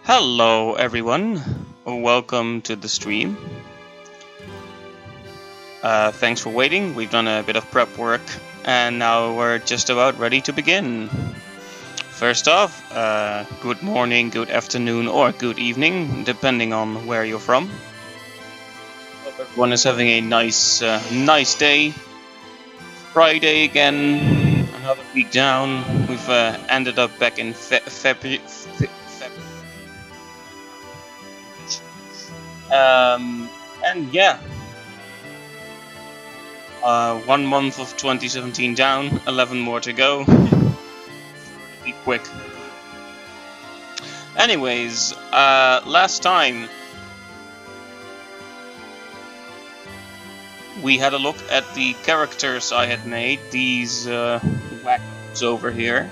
Hello everyone, welcome to the stream. Thanks for waiting, we've done a bit of prep work and now we're just about ready to begin. First off, good morning, good afternoon or good evening, depending on where you're from. Hope everyone is having a nice day. Friday again, another week down. We've ended up back in February. And yeah, 1 month of 2017 down, 11 more to go. Be quick. Anyways, last time we had a look at the characters I had made, these wackos over here.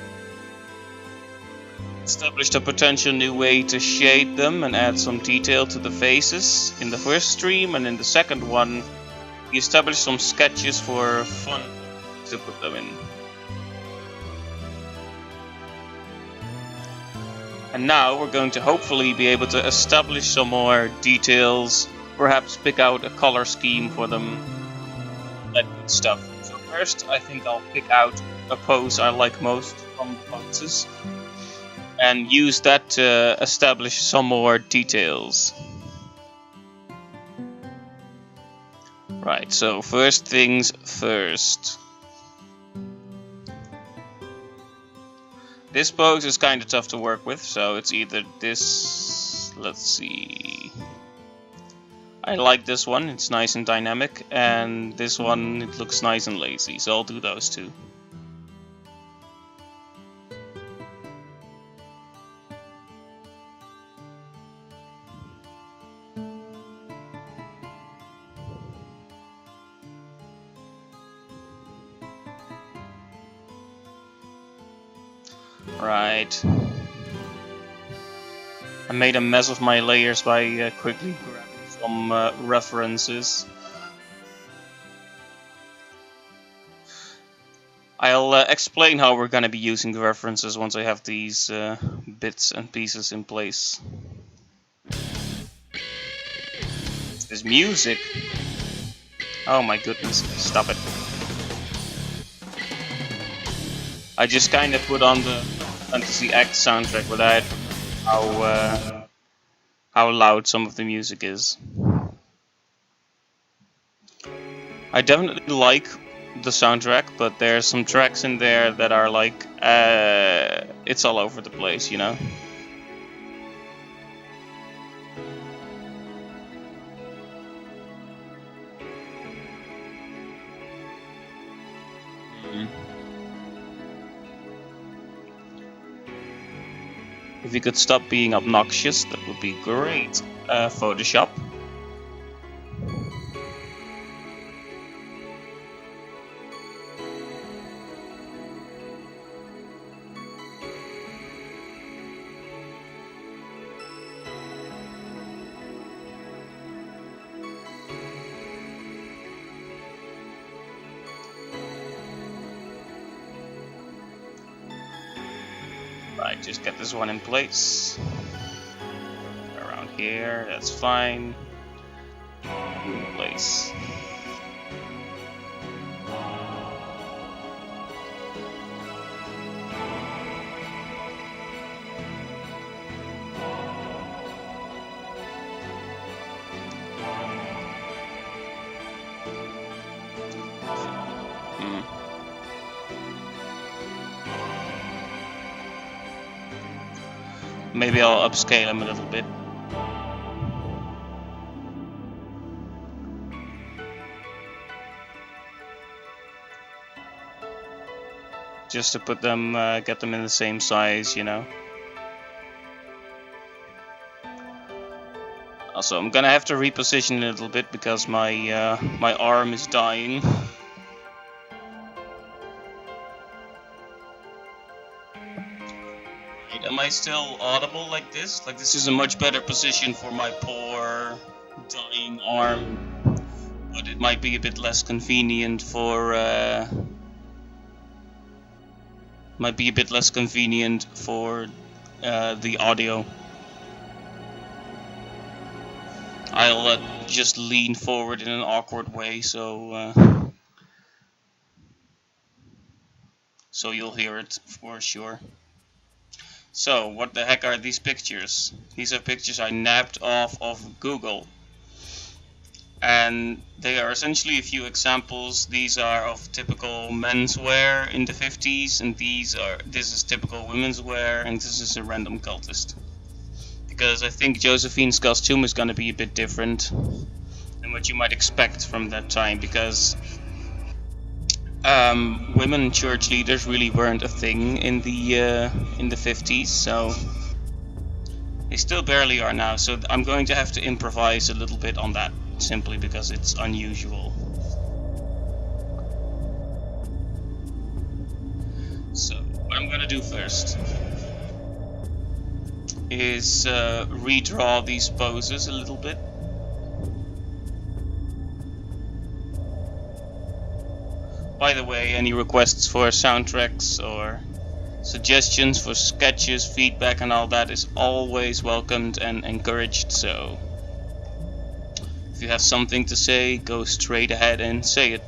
Established a potential new way to shade them and add some detail to the faces in the first stream, and in the second one we established some sketches for fun to put them in. And now we're going to hopefully be able to establish some more details, perhaps pick out a color scheme for them, that good stuff. So first I think I'll pick out a pose I like most from the poses and use that to establish some more details. Right, so first things first. This pose is kind of tough to work with, so it's either this, let's see. I like this one, it's nice and dynamic, and this one, it looks nice and lazy, so I'll do those two. Right. I made a mess of my layers by quickly grabbing some references. I'll explain how we're going to be using the references once I have these bits and pieces in place. This music. Oh my goodness, stop it. I just kind of put on the Fantasy Act soundtrack without how loud some of the music is. I definitely like the soundtrack, but there's some tracks in there that are like, it's all over the place, you know? If you could stop being obnoxious, that would be great. Photoshop. Right, just get this one in place. Around here. That's fine. Good place. Maybe I'll upscale him a little bit. Just to put them, get them in the same size, you know. Also, I'm gonna have to reposition it a little bit because my my arm is dying. Am I still audible like this? Like this is a much better position for my poor dying arm, but it might be a bit less convenient for the audio. I'll just lean forward in an awkward way, so you'll hear it for sure. So, what the heck are these pictures? These are pictures I nabbed off of Google. And they are essentially a few examples. These are of typical menswear in the 50s, and this is typical women's wear, and this is a random cultist. Because I think Josephine's costume is gonna be a bit different than what you might expect from that time, because women church leaders really weren't a thing in the 50s, so they still barely are now. So I'm going to have to improvise a little bit on that, simply because it's unusual. So what I'm gonna do first is redraw these poses a little bit. By the way, any requests for soundtracks or suggestions for sketches, feedback and all that is always welcomed and encouraged, so if you have something to say, go straight ahead and say it.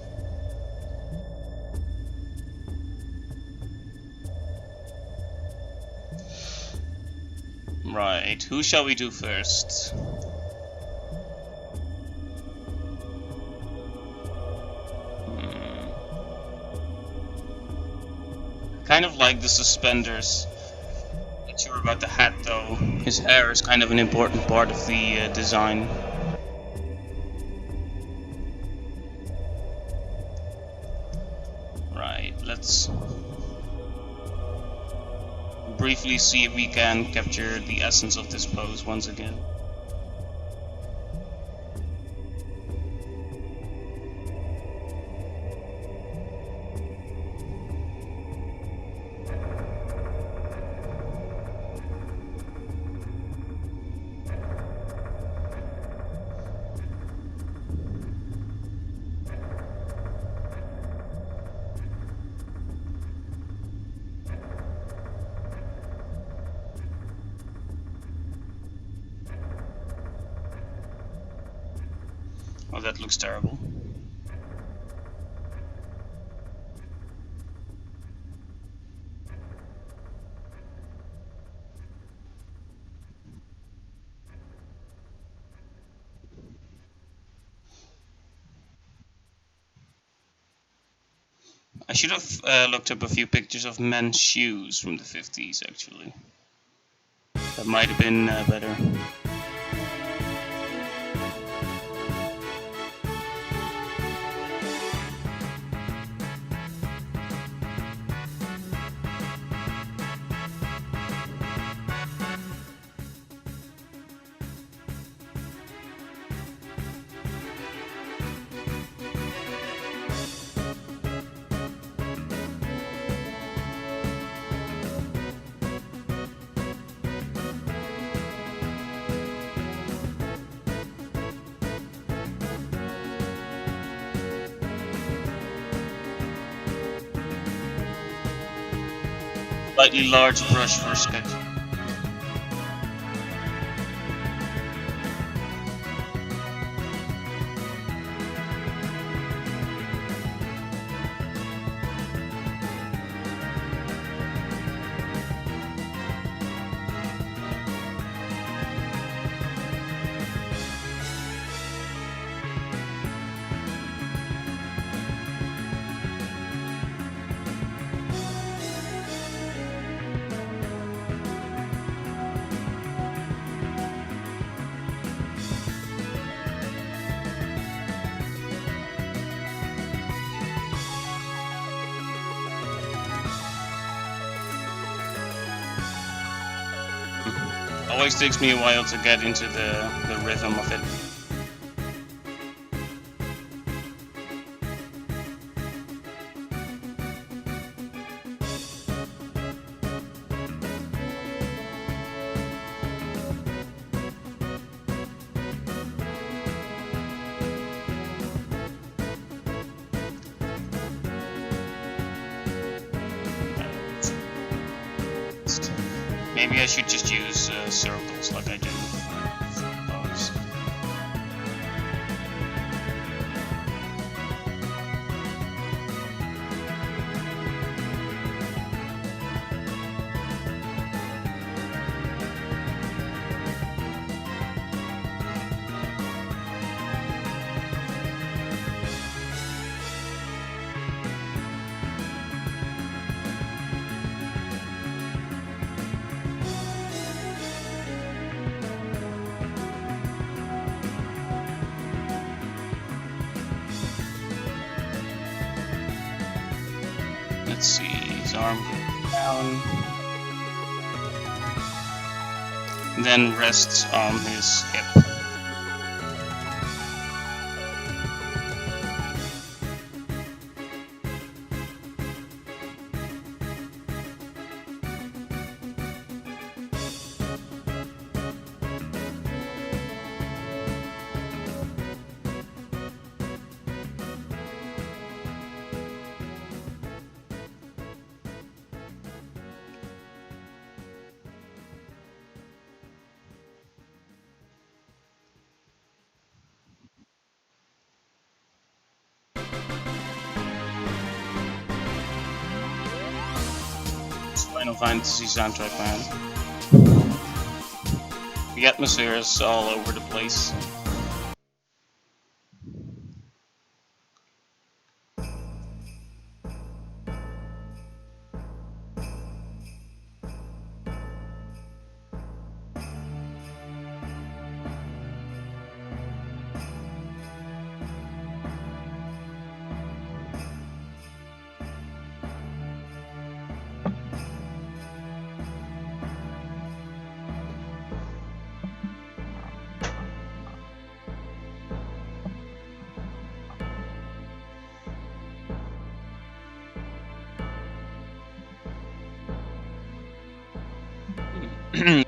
Right, who shall we do first? Kind of like the suspenders. Not sure about the hat though. His hair is kind of an important part of the design. Right, let's briefly see if we can capture the essence of this pose once again. Oh, that looks terrible. I should have looked up a few pictures of men's shoes from the 50s, actually. That might have been better. Slightly large brush for sketch. Always takes me a while to get into the rhythm of it. Maybe I should just use circles like I do for bows. Let's see, his arm down. Then rests on his hip. Final Fantasy soundtrack, man. The atmosphere is all over the place.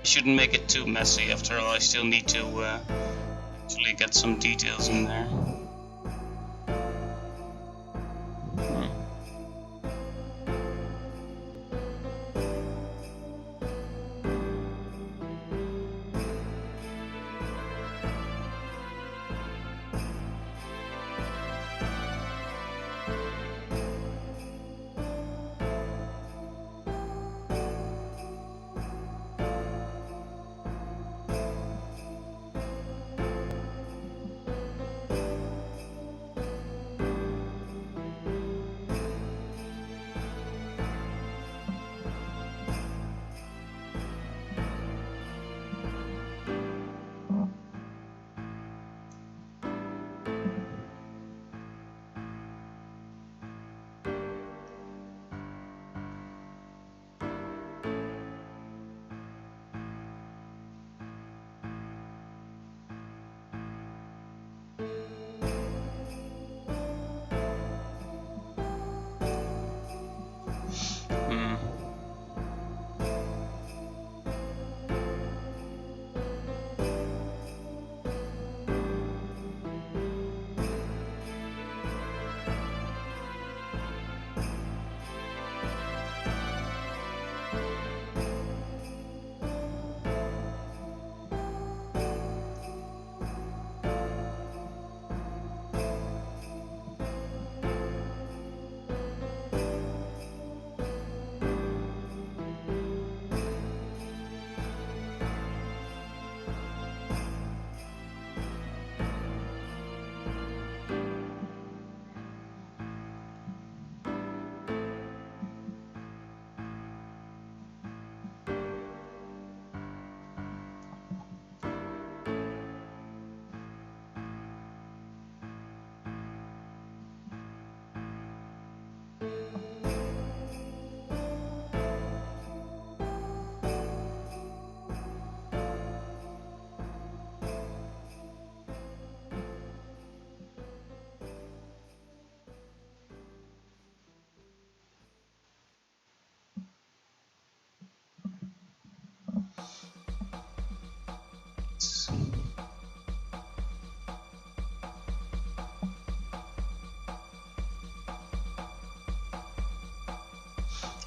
Shouldn't make it too messy. After all, I still need to actually get some details in there.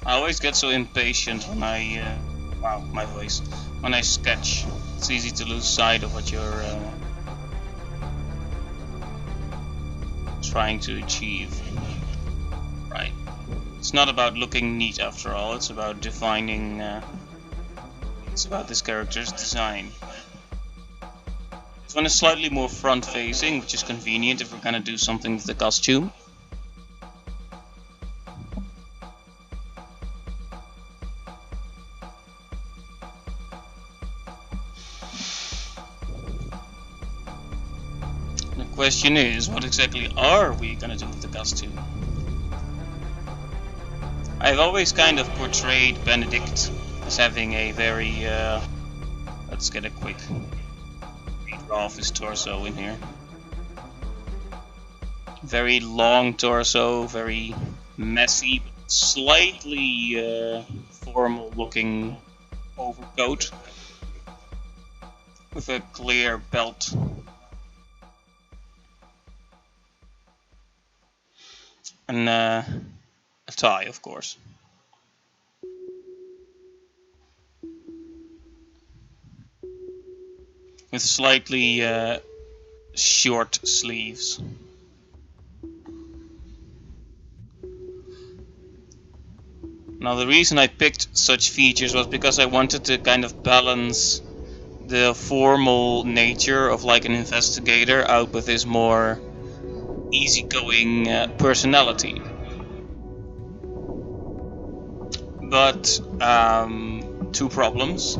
I always get so impatient when wow, my voice. When I sketch, it's easy to lose sight of what you're trying to achieve. Right. It's not about looking neat after all, it's about defining, it's about this character's design. This one is slightly more front-facing, which is convenient if we're gonna do something with the costume. The question is, what exactly are we gonna do with the costume? I've always kind of portrayed Benedict as having a very, let's get a quick redraw of his torso in here. Very long torso, very messy, but slightly formal looking overcoat with a clear belt. And a tie, of course. With slightly short sleeves. Now the reason I picked such features was because I wanted to kind of balance the formal nature of like an investigator out with his more easygoing personality. But two problems.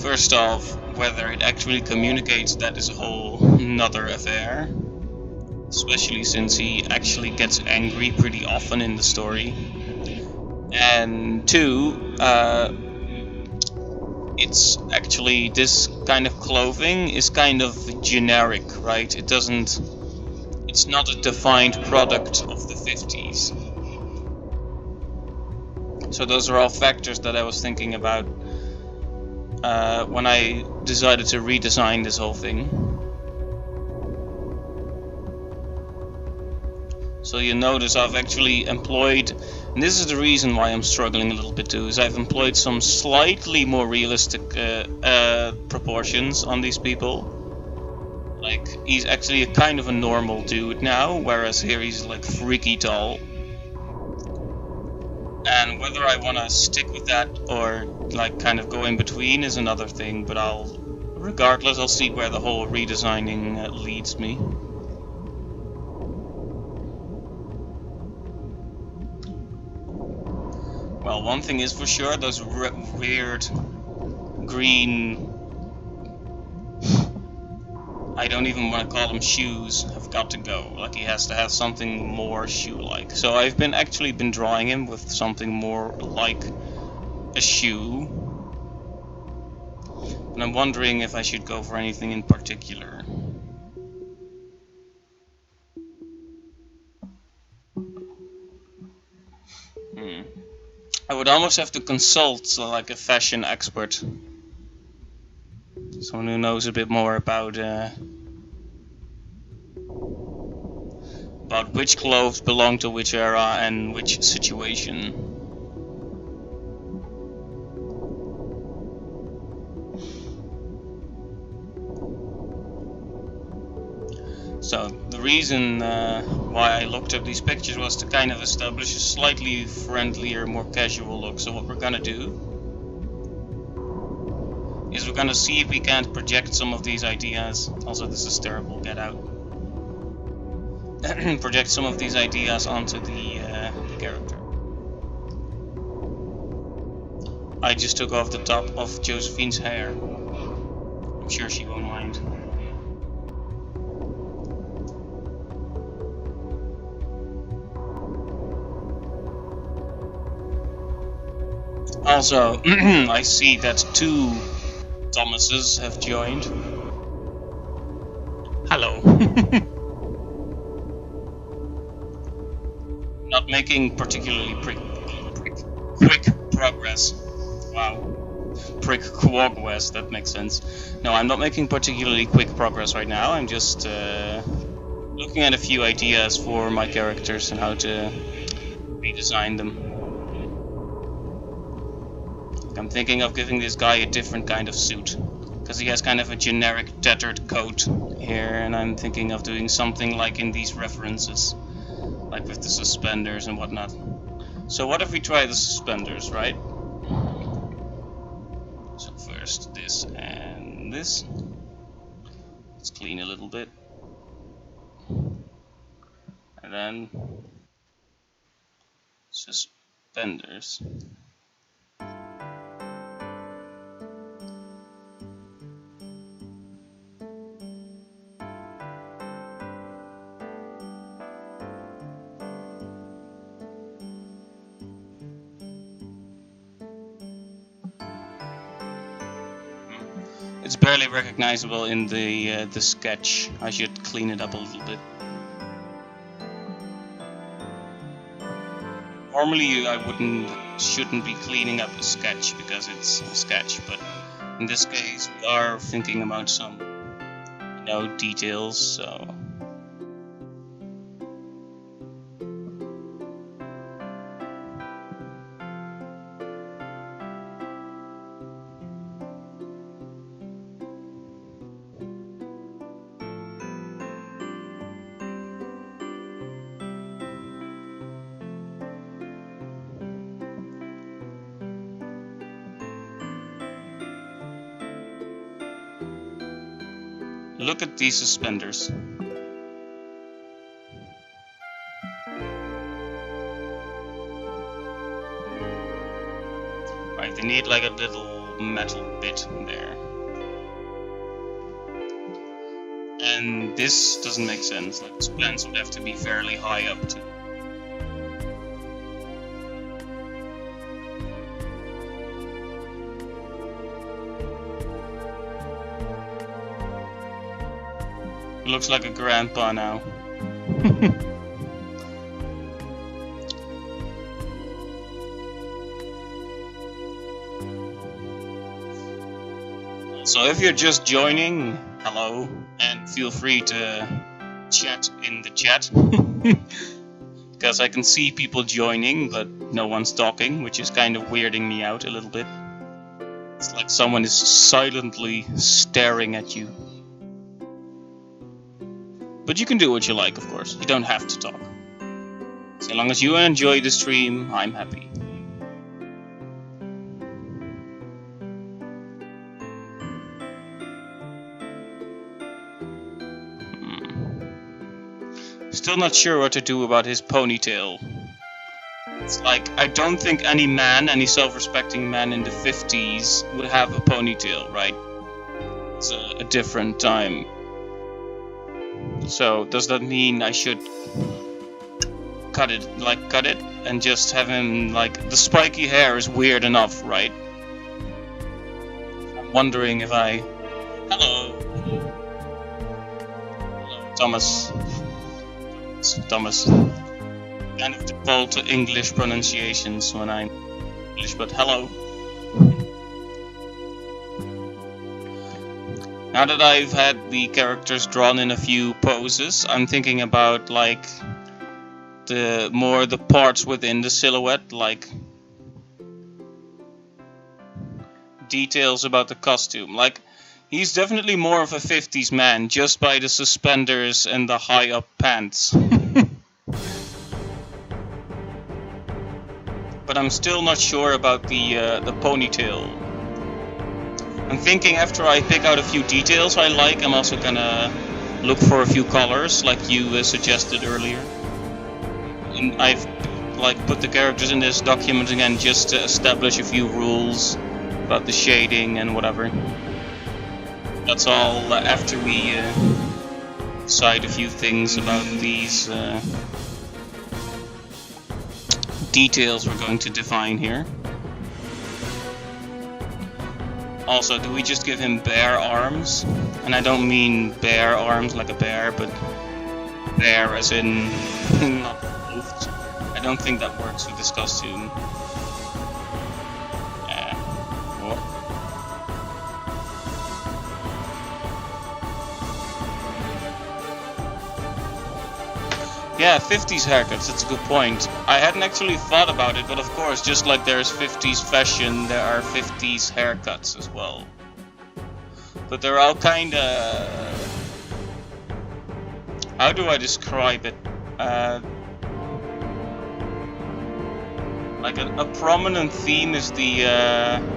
First off, whether it actually communicates that is a whole nother affair. Especially since he actually gets angry pretty often in the story. And two, it's actually, this kind of clothing is kind of generic, right? It's not a defined product of the 50s. So those are all factors that I was thinking about when I decided to redesign this whole thing. So you notice I've actually employed, and this is the reason why I'm struggling a little bit too, is I've employed some slightly more realistic proportions on these people. Like, he's actually a kind of a normal dude now, whereas here he's like freaky tall. And whether I want to stick with that or like kind of go in between is another thing, but regardless, I'll see where the whole redesigning leads me. Well, one thing is for sure, those weird green, I don't even want to call them shoes, have got to go. Like, he has to have something more shoe-like. So I've actually been drawing him with something more like a shoe. And I'm wondering if I should go for anything in particular. I would almost have to consult like a fashion expert. Someone who knows a bit more about which clothes belong to which era and which situation. So the reason why I looked up these pictures was to kind of establish a slightly friendlier, more casual look. So what we're gonna do is we're gonna see if we can't project some of these ideas. Also, this is terrible, get out. Project some of these ideas onto the character. I just took off the top of Josephine's hair. I'm sure she won't mind. Also, I see that two Thomases have joined. Hello. Not making particularly quick progress. Wow. Prick progress, that makes sense. No, I'm not making particularly quick progress right now. I'm just looking at a few ideas for my characters and how to redesign them. I'm thinking of giving this guy a different kind of suit, because he has kind of a generic tattered coat here, and I'm thinking of doing something like in these references, like with the suspenders and whatnot. So what if we try the suspenders, right? So first this and this. Let's clean a little bit. And then suspenders. It's barely recognizable in the sketch. I should clean it up a little bit. Normally I shouldn't be cleaning up a sketch because it's a sketch, but in this case we are thinking about some, details, so. Look at these suspenders. Right, they need like a little metal bit there. And this doesn't make sense. Like, this plants would have to be fairly high up to. Looks like a grandpa now. So if you're just joining, hello, and feel free to chat in the chat. Because I can see people joining, but no one's talking, which is kind of weirding me out a little bit. It's like someone is silently staring at you. But you can do what you like, of course. You don't have to talk. So long as you enjoy the stream, I'm happy. Still not sure what to do about his ponytail. It's like, I don't think any self-respecting man in the 50s would have a ponytail, right? It's a different time. So, does that mean I should cut it, and just have him, the spiky hair is weird enough, right? I'm wondering if Hello, Thomas. Thomas. Kind of default to English pronunciations when I'm English, but hello. Now that I've had the characters drawn in a few poses, I'm thinking about the parts within the silhouette, like details about the costume. Like, he's definitely more of a 50s man just by the suspenders and the high up pants. But I'm still not sure about the ponytail. I'm thinking after I pick out a few details I like, I'm also gonna look for a few colors, like you suggested earlier. And I've put the characters in this document again just to establish a few rules about the shading and whatever. That's all after we decide a few things about these details we're going to define here. Also, do we just give him bare arms? And I don't mean bare arms like a bear, but bare as in not clothed. I don't think that works with this costume. Yeah, 50s haircuts, that's a good point. I hadn't actually thought about it, but of course, just like there's 50s fashion, there are 50s haircuts as well. But they're all kinda... how do I describe it? Like a prominent theme is the...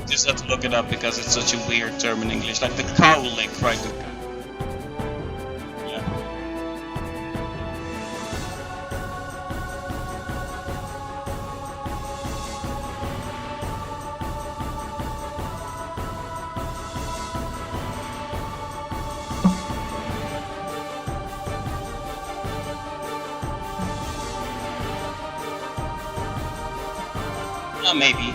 just have to look it up because it's such a weird term in English, like the cowlick, right? Yeah. Maybe.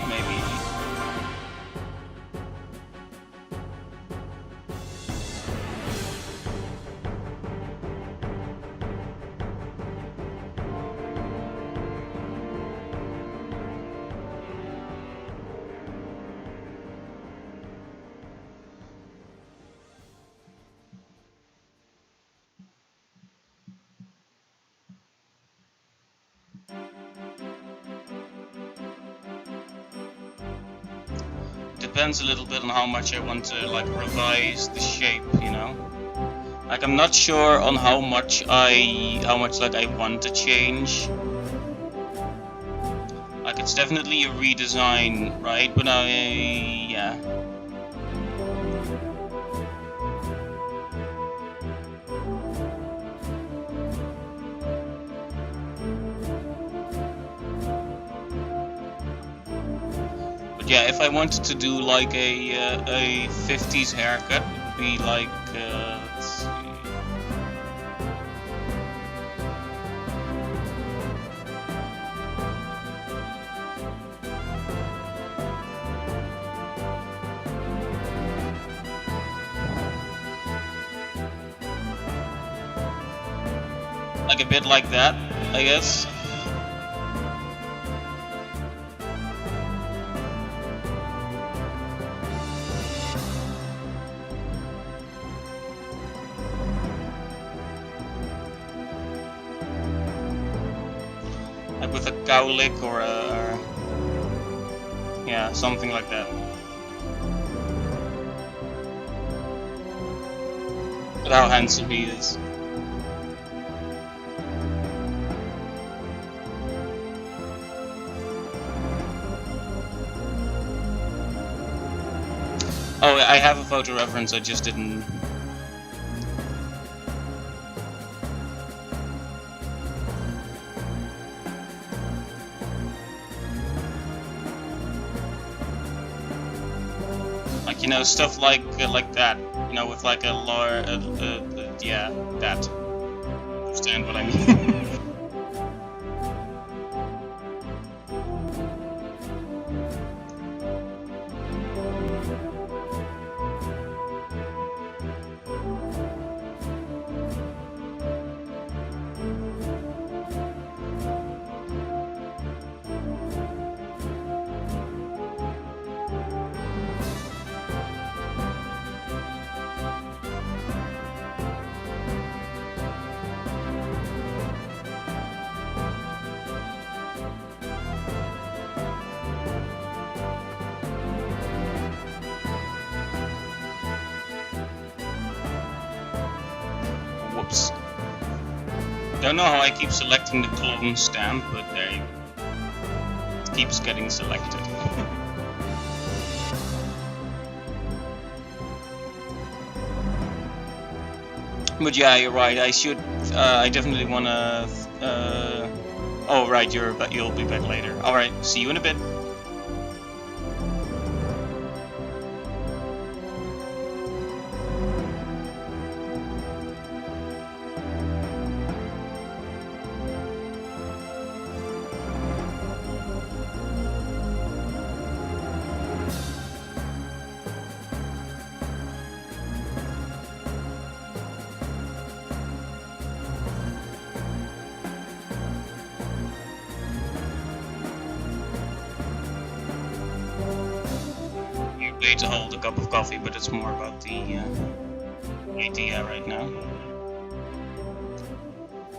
Depends a little bit on how much I want to like revise the shape, you know. Like I'm not sure on how much like I want to change. Like it's definitely a redesign, right? But yeah. Yeah, if I wanted to do like a 50s haircut, it would be like let's see. Like a bit like that, I guess. With a cowlick or yeah, something like that. But how handsome he is. Oh, I have a photo reference, I just didn't... Like, you know, stuff like that, you know, with like a yeah, that. Understand what I mean? Whoops. Don't know how I keep selecting the clone stamp, but it keeps getting selected. But yeah, you're right. I should. I definitely wanna. Oh right, you'll be back later. All right, see you in a bit. way to hold a cup of coffee, but it's more about the idea right now.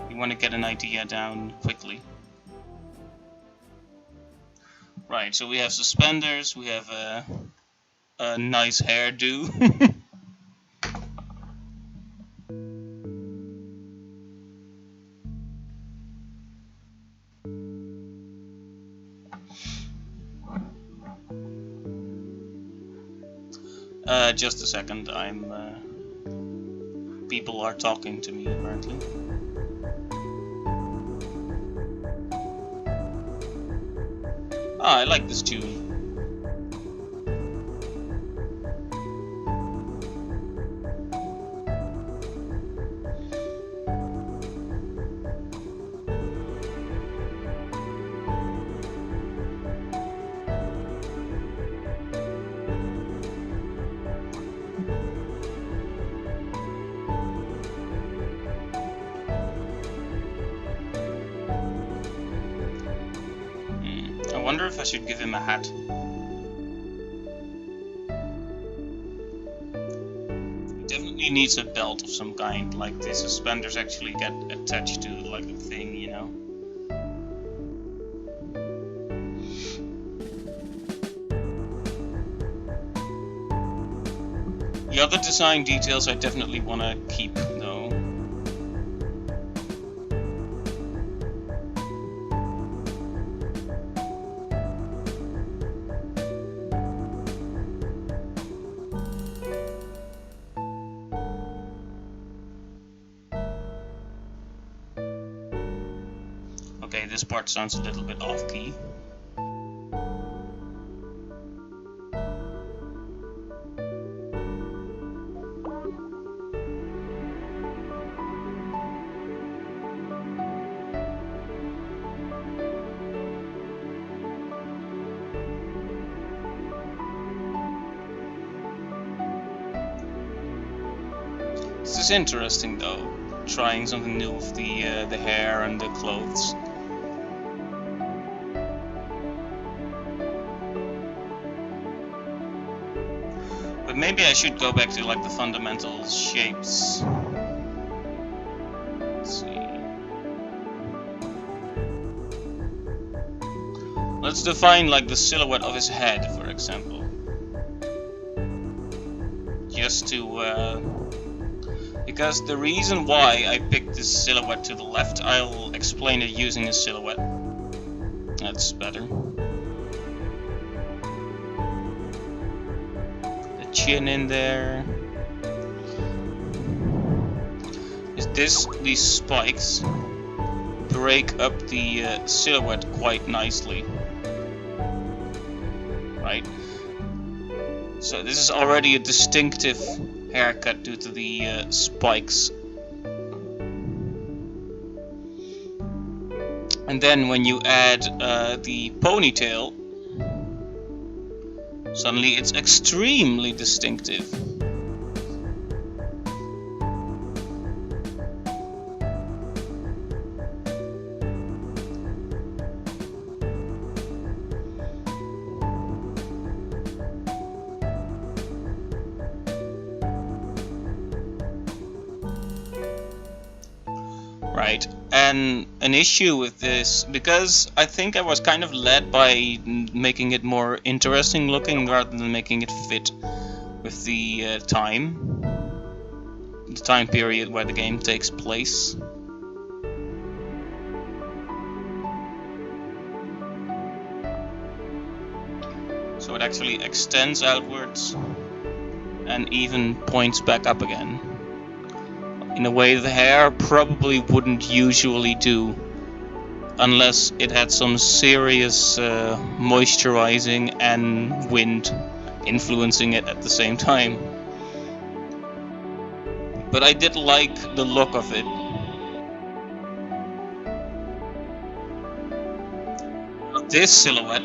You want to get an idea down quickly. Right, so we have suspenders, we have a nice hairdo. Just a second, people are talking to me apparently. I like this tune. I wonder if I should give him a hat. He definitely needs a belt of some kind, like the suspenders actually get attached to like a thing, you know. The other design details I definitely want to keep, though. Okay, this part sounds a little bit off-key. This is interesting though, trying something new with the hair and the clothes. But maybe I should go back to like the fundamental shapes. Let's see. Let's define like the silhouette of his head, for example. Just to because the reason why I picked this silhouette to the left, I'll explain it using a silhouette. That's better. The chin in there. These spikes break up the silhouette quite nicely. Right? So this is already a distinctive haircut due to the spikes. And then when you add the ponytail, suddenly it's extremely distinctive. Right, and an issue with this, because I think I was kind of led by making it more interesting looking rather than making it fit with the time period where the game takes place. So it actually extends outwards and even points back up again. In a way the hair probably wouldn't usually do, unless it had some serious moisturizing and wind influencing it at the same time. But I did like the look of it. This silhouette,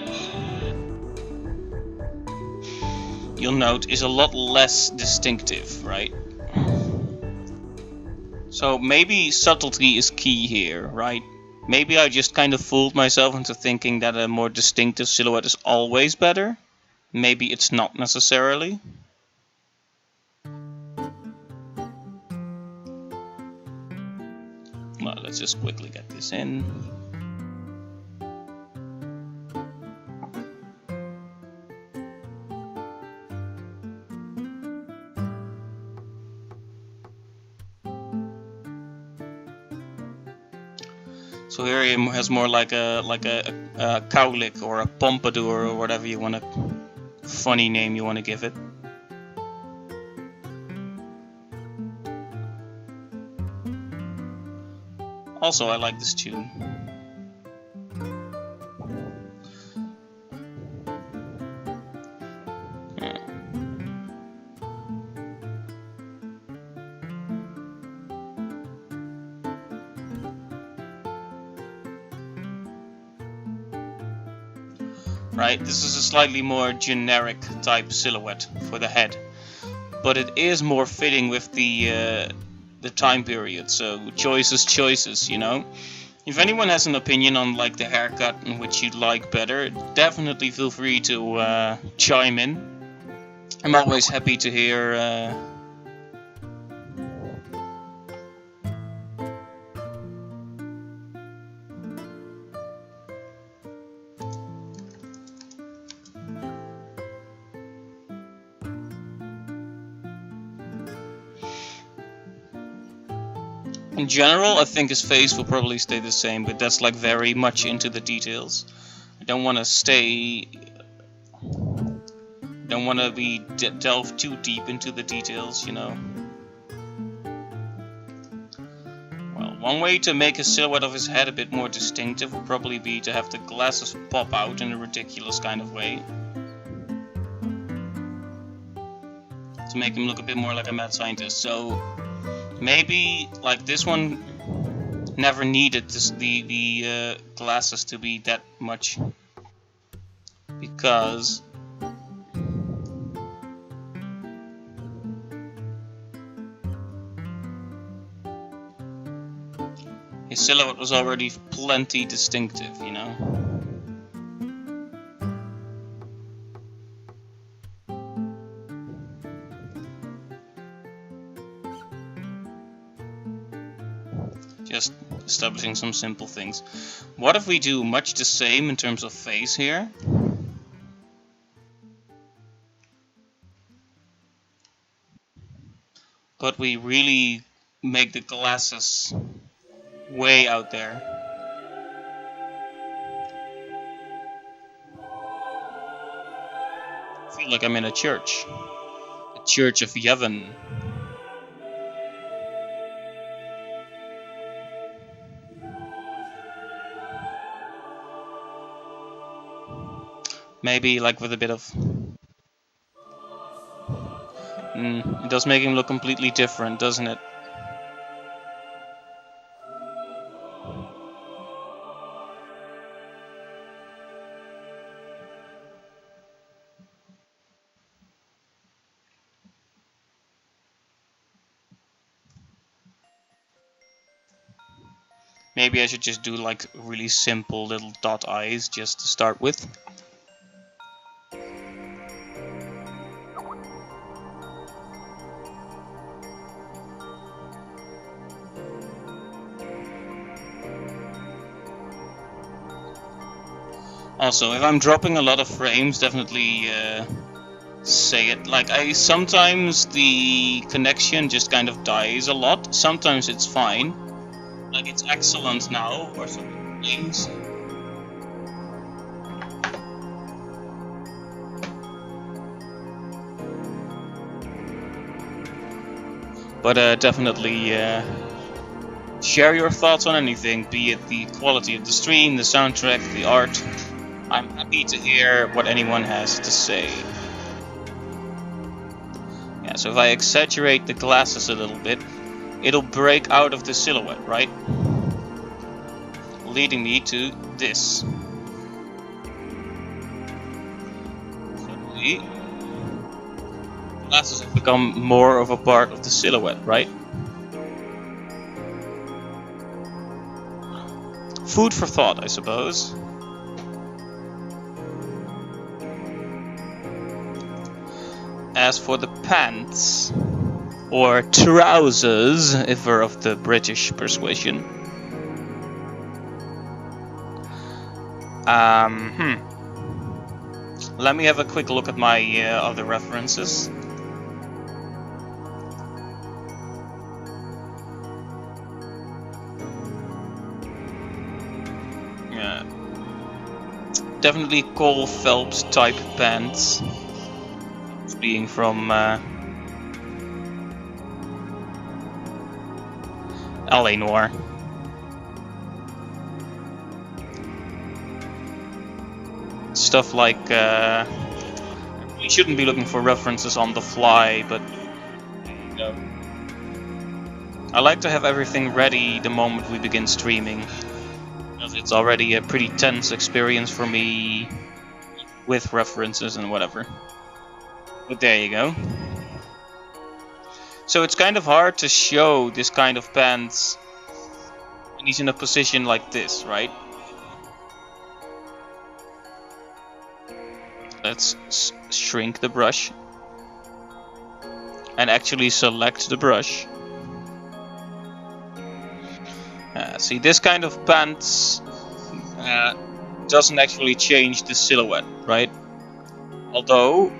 you'll note, is a lot less distinctive, right? So maybe subtlety is key here, right? Maybe I just kind of fooled myself into thinking that a more distinctive silhouette is always better. maybe it's not necessarily. Well, let's just quickly get this in. So here he has more like a cowlick or a pompadour or whatever you want to, funny name you want to give it. Also, I like this tune. Right, this is a slightly more generic type silhouette for the head, but it is more fitting with the time period. So choices, you know. If anyone has an opinion on like the haircut and which you'd like better, definitely feel free to chime in. I'm always happy to hear. In general, I think his face will probably stay the same, but that's like very much into the details. I don't want to be delve too deep into the details, you know. Well, one way to make a silhouette of his head a bit more distinctive would probably be to have the glasses pop out in a ridiculous kind of way. To make him look a bit more like a mad scientist. So maybe like this one never needed the glasses to be that much, because his silhouette was already plenty distinctive, you know. Just establishing some simple things. What if we do much the same in terms of face here? But we really make the glasses way out there. I feel like I'm in a church. A church of Yevon. Maybe like with a bit of... it does make him look completely different, doesn't it? Maybe I should just do like really simple little dot eyes just to start with. Also, if I'm dropping a lot of frames, definitely say it. Like, sometimes the connection just kind of dies a lot. Sometimes it's fine. Like, it's excellent now, or some things. But definitely share your thoughts on anything, be it the quality of the stream, the soundtrack, the art. I'm happy to hear what anyone has to say. Yeah, so if I exaggerate the glasses a little bit, it'll break out of the silhouette, right? Leading me to this. Suddenly, glasses have become more of a part of the silhouette, right? Food for thought, I suppose. As for the pants, or trousers, if we're of the British persuasion. Let me have a quick look at my other references. Yeah. Definitely Cole Phelps type pants. Being from LA Noir. Stuff like we shouldn't be looking for references on the fly, but you know, I like to have everything ready the moment we begin streaming, because it's already a pretty tense experience for me with references and whatever. But there you go. So it's kind of hard to show this kind of pants when he's in a position like this, right? Let's shrink the brush and actually select the brush. See, this kind of pants doesn't actually change the silhouette, right? Although,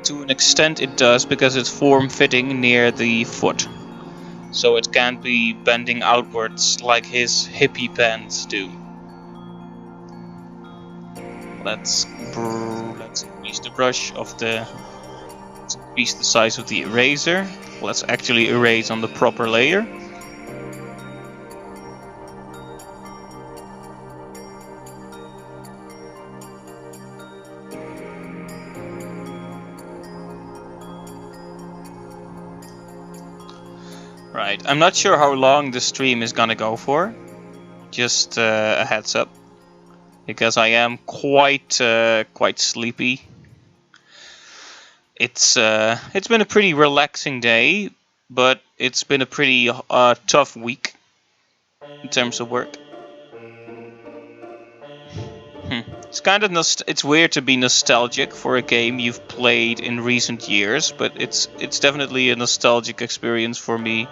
to an extent it does, because it's form-fitting near the foot. So it can't be bending outwards like his hippie pants do. Let's increase the brush of the... Let's increase the size of the eraser. Let's actually erase on the proper layer. Right, I'm not sure how long the stream is gonna go for. Just a heads up, because I am quite sleepy. It's been a pretty relaxing day, but it's been a pretty tough week in terms of work. It's kind of it's weird to be nostalgic for a game you've played in recent years, but it's definitely a nostalgic experience for me.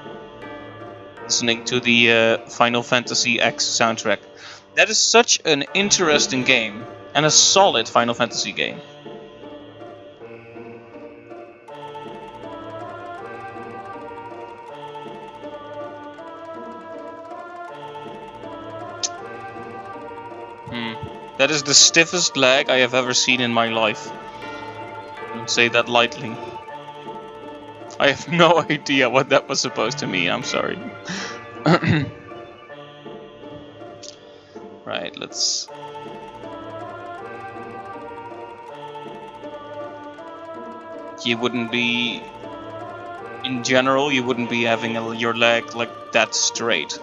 Listening to the Final Fantasy X soundtrack. That is such an interesting game, and a solid Final Fantasy game. That is the stiffest lag I have ever seen in my life. Don't say that lightly. I have no idea what that was supposed to mean, I'm sorry. Right, let's... You wouldn't be... In general, you wouldn't be having your leg like that straight.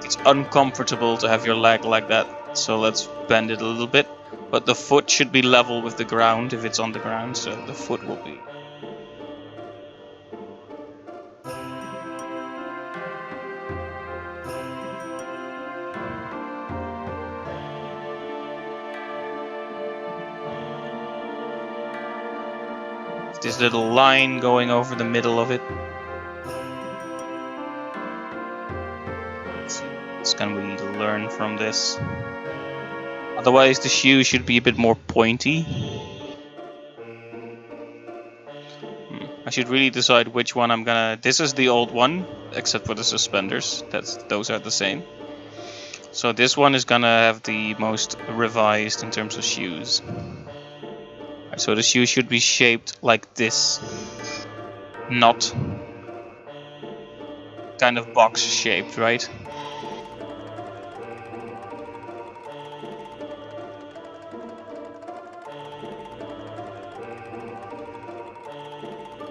It's uncomfortable to have your leg like that, so let's bend it a little bit. But the foot should be level with the ground if it's on the ground, so the foot will be... This little line going over the middle of it. It's gonna be to learn from this. Otherwise the shoe should be a bit more pointy. I should really decide which one I'm gonna... This is the old one, except for the suspenders. Those are the same. So this one is gonna have the most revised in terms of shoes. So the shoe should be shaped like this. Not kind of box shaped, right?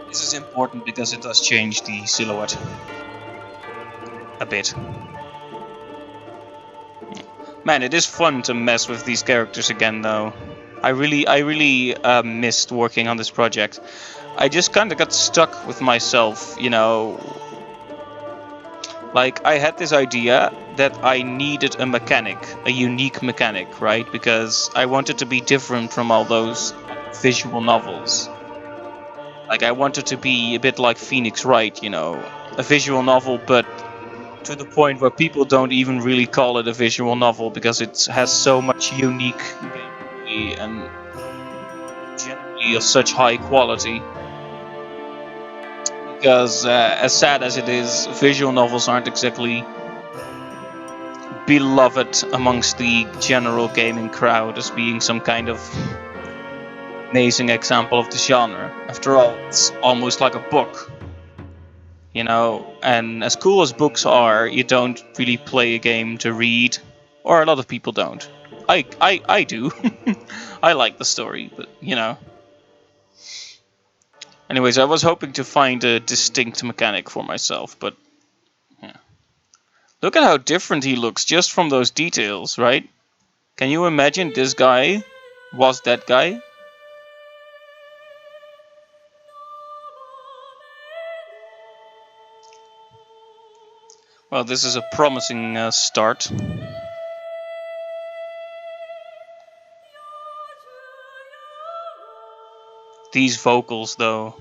This is important because it does change the silhouette a bit. Man, it is fun to mess with these characters again, though. I really missed working on this project. I just kind of got stuck with myself, you know. Like, I had this idea that I needed a mechanic, a unique mechanic, right? Because I wanted to be different from all those visual novels. Like, I want it to be a bit like Phoenix Wright, you know, a visual novel, but to the point where people don't even really call it a visual novel because it has so much unique gameplay and generally of such high quality. Because as sad as it is, visual novels aren't exactly beloved amongst the general gaming crowd as being some kind of amazing example of the genre. After all, it's almost like a book, you know, and as cool as books are, you don't really play a game to read, or a lot of people don't. I do. I like the story, but you know. Anyways, I was hoping to find a distinct mechanic for myself, but yeah. Look at how different he looks just from those details, right? Can you imagine this guy was that guy? Well, this is a promising start. These vocals, though.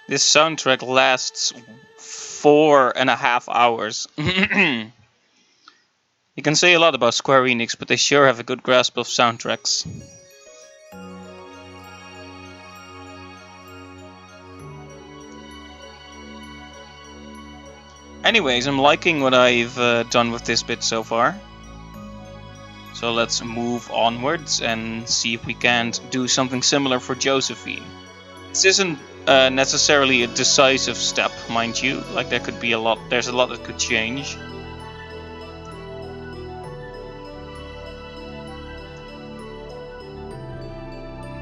This soundtrack lasts 4.5 hours. You can say a lot about Square Enix, but they sure have a good grasp of soundtracks. Anyways, I'm liking what I've done with this bit so far. So let's move onwards and see if we can't do something similar for Josephine. This isn't necessarily a decisive step, mind you. Like, there could be a lot, there's a lot that could change.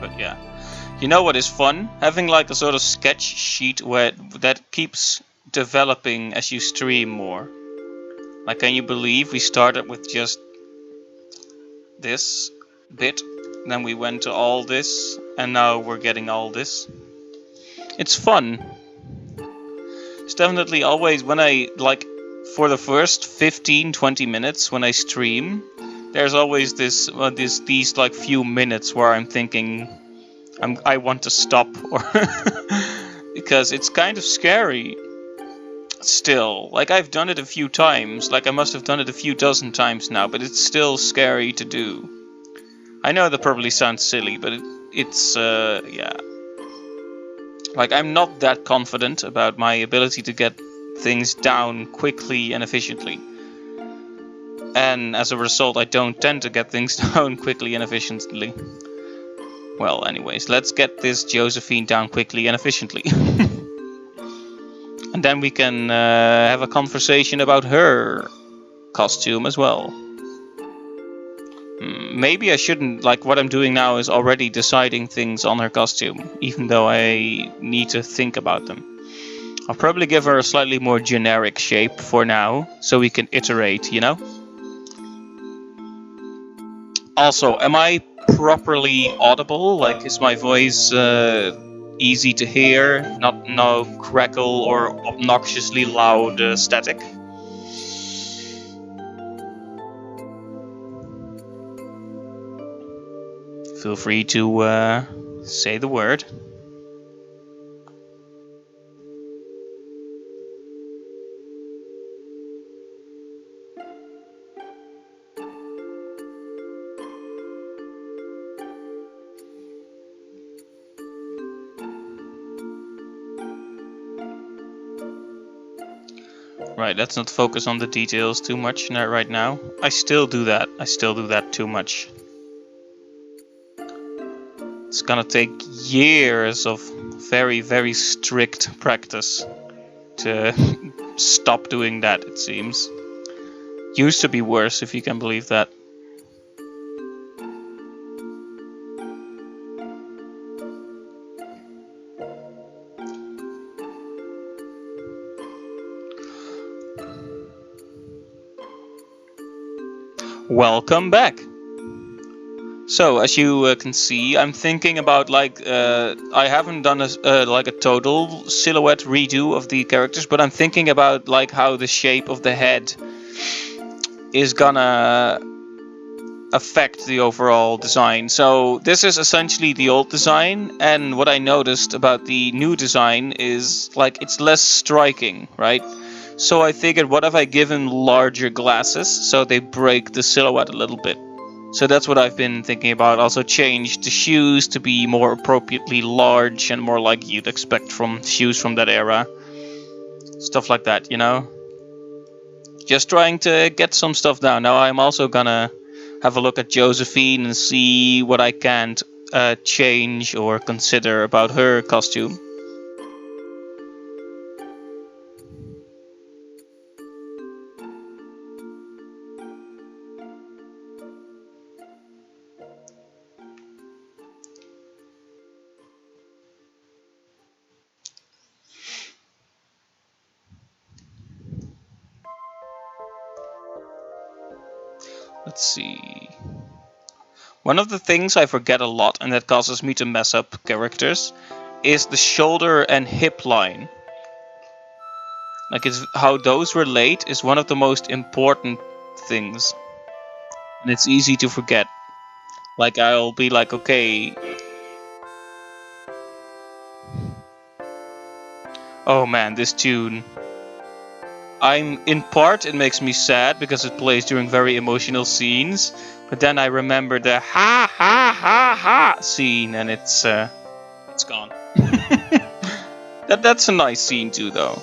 But yeah. You know what is fun? Having like a sort of sketch sheet where that keeps developing as you stream more. Like, can you believe we started with just this bit, then we went to all this, and now we're getting all this. It's fun. It's definitely always when I, like, for the first 15-20 minutes when I stream, there's always these like few minutes where I'm thinking I want to stop, or because it's kind of scary still. Like, I've done it a few times, like I must have done it a few dozen times now, but it's still scary to do. I know that probably sounds silly, but it's yeah. Like, I'm not that confident about my ability to get things down quickly and efficiently. And as a result, I don't tend to get things down quickly and efficiently. Well, anyways, let's get this Josephine down quickly and efficiently. And then we can have a conversation about her costume as well. Maybe I shouldn't, like, what I'm doing now is already deciding things on her costume, even though I need to think about them. I'll probably give her a slightly more generic shape for now, so we can iterate, you know? Also, am I properly audible? Like, is my voice easy to hear? No crackle or obnoxiously loud static? Feel free to say the word. Right, let's not focus on the details too much right now. I still do that. I still do that too much. It's gonna take years of very, very strict practice to stop doing that, it seems. Used to be worse, if you can believe that. Welcome back! So as you can see, I'm thinking about like I haven't done like a total silhouette redo of the characters, but I'm thinking about like how the shape of the head is gonna affect the overall design. So this is essentially the old design, and what I noticed about the new design is like it's less striking, right? So I figured, what if I give him larger glasses so they break the silhouette a little bit? So that's what I've been thinking about. Also change the shoes to be more appropriately large and more like you'd expect from shoes from that era. Stuff like that, you know? Just trying to get some stuff down. Now I'm also gonna have a look at Josephine and see what I can change or consider about her costume. Let's see. One of the things I forget a lot, and that causes me to mess up characters, is the shoulder and hip line. Like, it's how those relate is one of the most important things. And it's easy to forget. Like, I'll be like, okay. Oh man, this tune. In part, it makes me sad because it plays during very emotional scenes. But then I remember the ha ha ha ha scene, and it's gone. That's a nice scene too, though.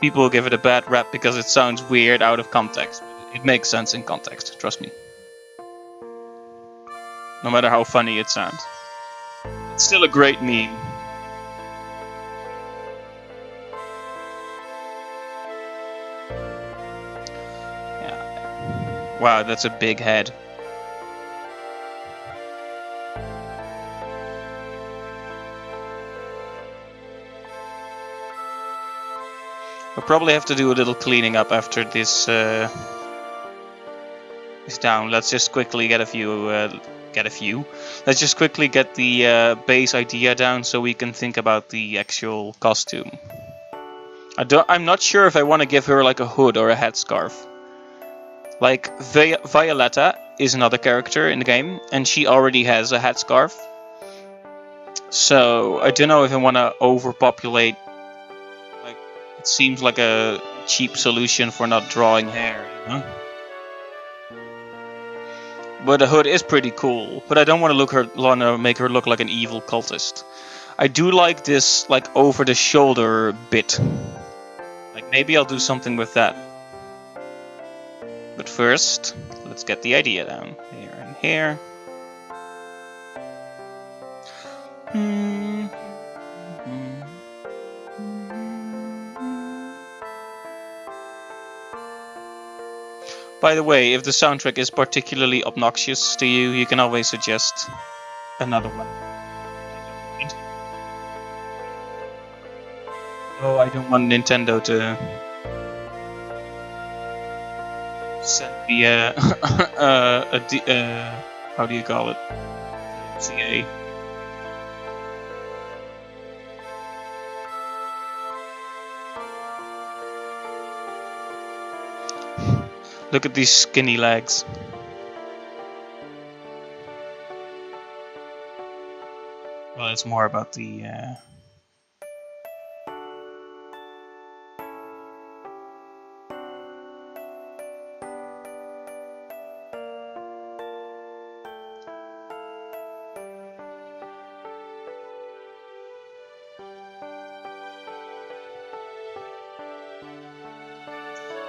People give it a bad rap because it sounds weird out of context. It makes sense in context, trust me. No matter how funny it sounds. It's still a great meme. Yeah. Wow, that's a big head. We'll probably have to do a little cleaning up after this is down. Let's just quickly get a few. Let's just quickly get the base idea down so we can think about the actual costume. I'm not sure if I want to give her like a hood or a headscarf. Like Violetta is another character in the game, and she already has a headscarf. So I don't know if I want to overpopulate. Like, it seems like a cheap solution for not drawing hair, you know? But the hood is pretty cool. But I don't want to make her look like an evil cultist. I do like this like over the shoulder bit. Like, maybe I'll do something with that. But first, let's get the idea down. Here and here. By the way, if the soundtrack is particularly obnoxious to you, you can always suggest another one. Oh, I don't want Nintendo to send me how do you call it? CA. Look at these skinny legs. Well, it's more about the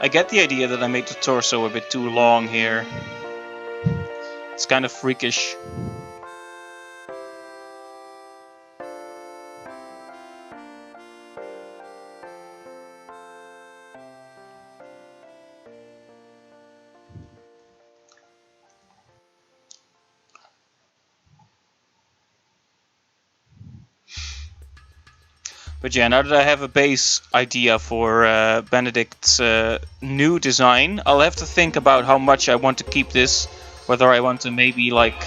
I get the idea that I made the torso a bit too long here. It's kind of freakish. But yeah, now that I have a base idea for Benedict's new design, I'll have to think about how much I want to keep this Whether I want to maybe like,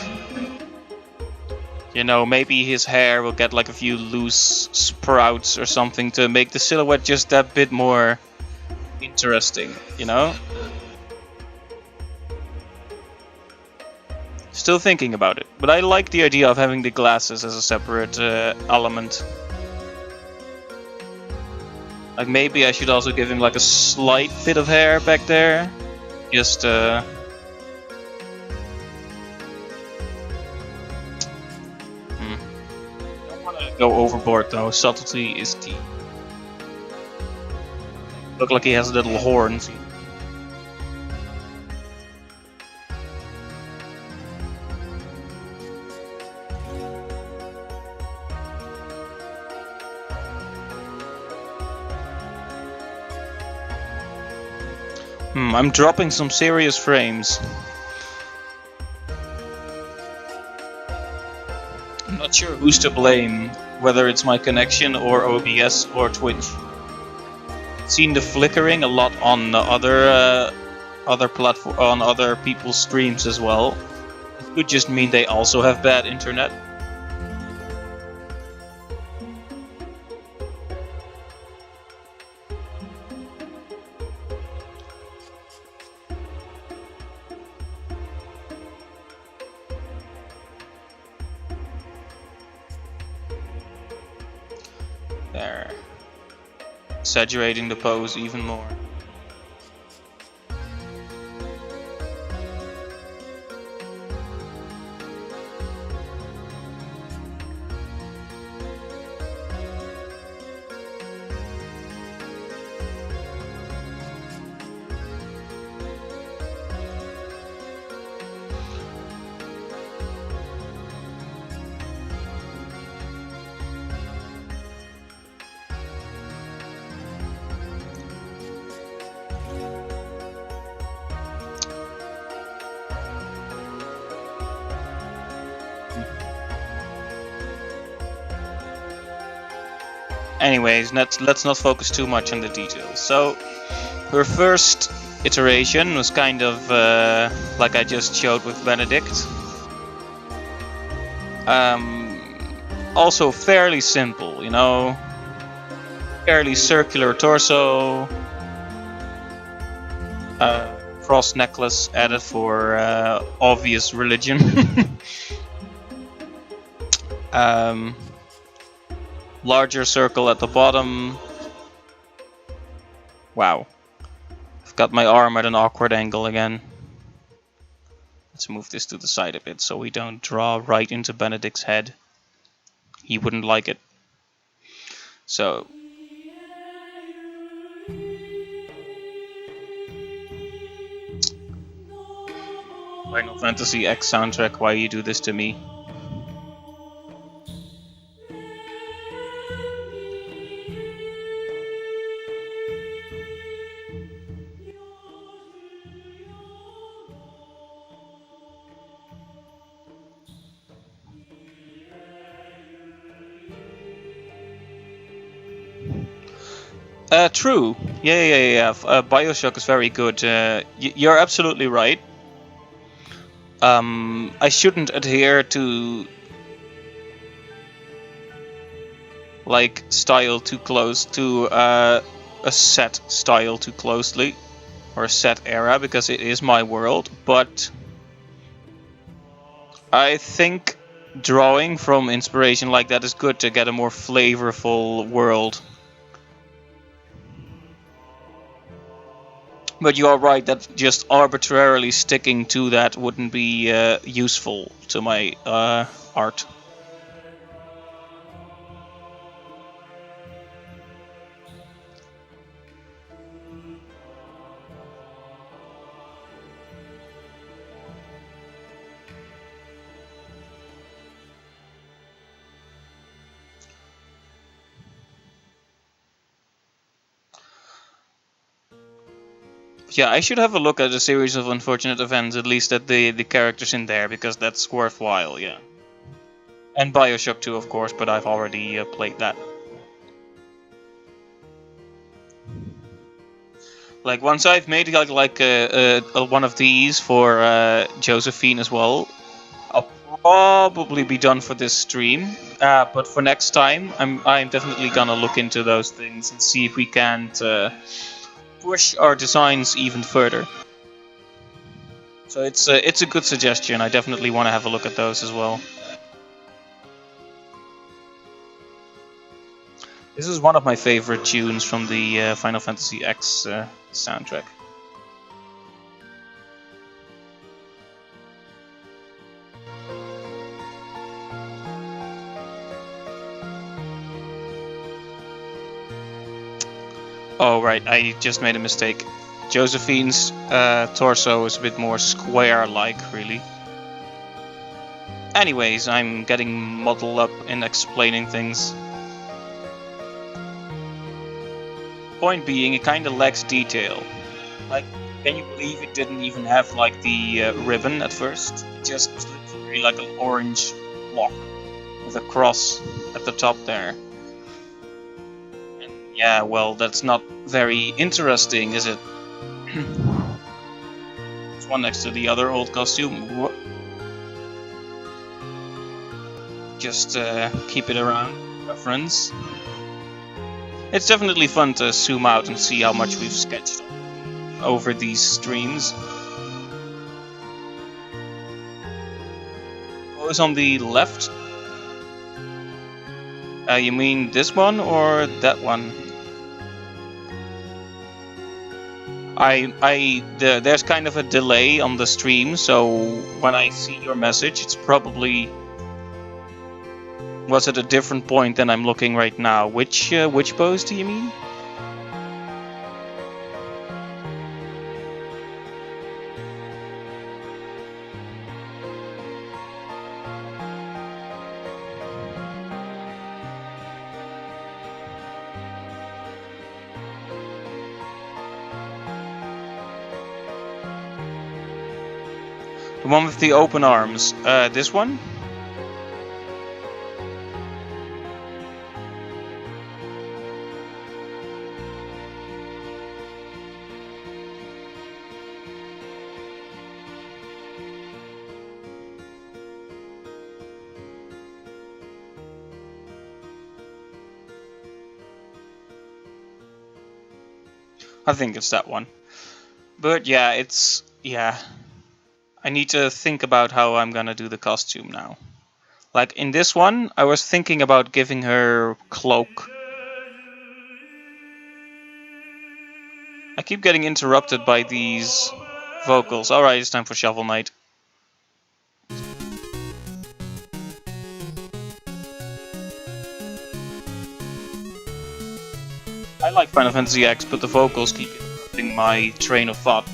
maybe his hair will get like a few loose sprouts or something to make the silhouette just that bit more interesting, Still thinking about it, but I like the idea of having the glasses as a separate element. Like maybe I should also give him like a slight bit of hair back there. Just don't want to go overboard though. Subtlety is key. Look like he has little horns. I'm dropping some serious frames. I'm not sure who's to blame, whether it's my connection or OBS or Twitch. I've seen the flickering a lot on other platform, on other people's streams as well. It could just mean they also have bad internet. There. Exaggerating the pose even more. Anyways, let's not focus too much on the details. So, her first iteration was kind of like I just showed with Benedict. Also fairly simple, fairly circular torso. Cross necklace added for obvious religion. Larger circle at the bottom. Wow. I've got my arm at an awkward angle again. Let's move this to the side a bit so we don't draw right into Benedict's head. He wouldn't like it. So. Final Fantasy X soundtrack, why you do this to me? True. Yeah. Bioshock is very good. You're absolutely right. I shouldn't adhere to like style too close to a set style too closely, or a set era, because it is my world. But I think drawing from inspiration like that is good to get a more flavorful world. But you are right that just arbitrarily sticking to that wouldn't be useful to my art. Yeah, I should have a look at a series of unfortunate events, at least at the characters in there, because that's worthwhile, yeah. And Bioshock 2, of course, but I've already played that. Like once I've made one of these for Josephine as well, I'll probably be done for this stream. But for next time, I'm definitely gonna look into those things and see if we can't push our designs even further. So it's a good suggestion. I definitely want to have a look at those as well. This is one of my favorite tunes from the Final Fantasy X soundtrack. Oh right, I just made a mistake. Josephine's torso is a bit more square-like, really. Anyways, I'm getting muddled up in explaining things. Point being, it kind of lacks detail. Like, can you believe it didn't even have like the ribbon at first? It just was literally like an orange block with a cross at the top there. And yeah, well, that's not very interesting, is it? It's one next to the other old costume. Just keep it around, reference. It's definitely fun to zoom out and see how much we've sketched over these streams. What was on the left? You mean this one or that one? There's kind of a delay on the stream, so when I see your message, it's probably was at a different point than I'm looking right now. Which pose do you mean? The one with the open arms. This one? I think it's that one. But yeah, I need to think about how I'm gonna do the costume now. Like in this one, I was thinking about giving her cloak. I keep getting interrupted by these vocals. Alright, it's time for Shovel Knight. I like Final Fantasy X, but the vocals keep interrupting my train of thought.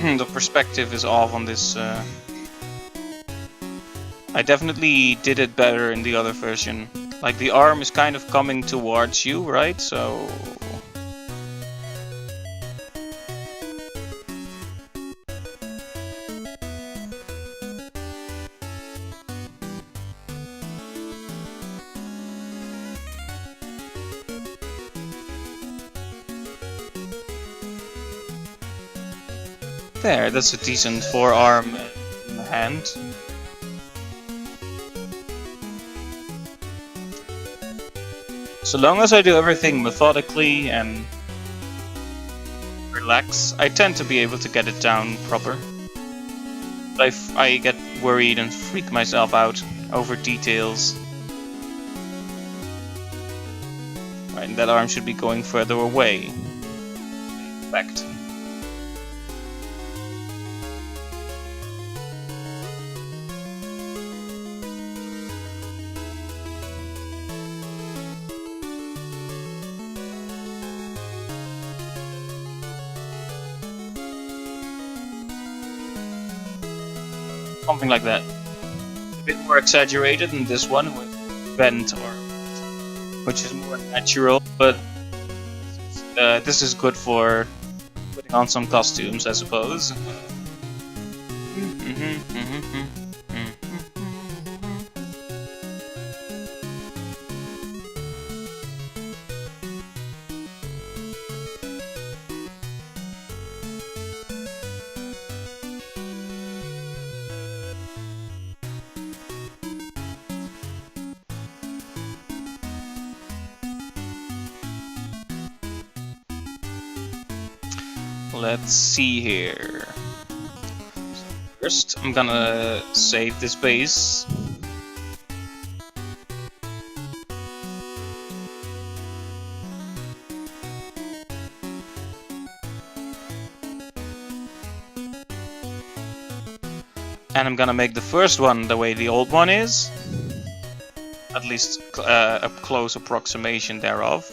The perspective is off on this. I definitely did it better in the other version. Like the arm is kind of coming towards you, right? So... There, that's a decent forearm in the hand. So long as I do everything methodically and relax, I tend to be able to get it down proper. But I get worried and freak myself out over details. Right, and that arm should be going further away. Perfect. Something like that. a bit more exaggerated than this one with bent, or which is more natural, but this is good for putting on some costumes, I suppose. Let's see here. First, I'm gonna save this base. And I'm gonna make the first one the way the old one is. At least a close approximation thereof.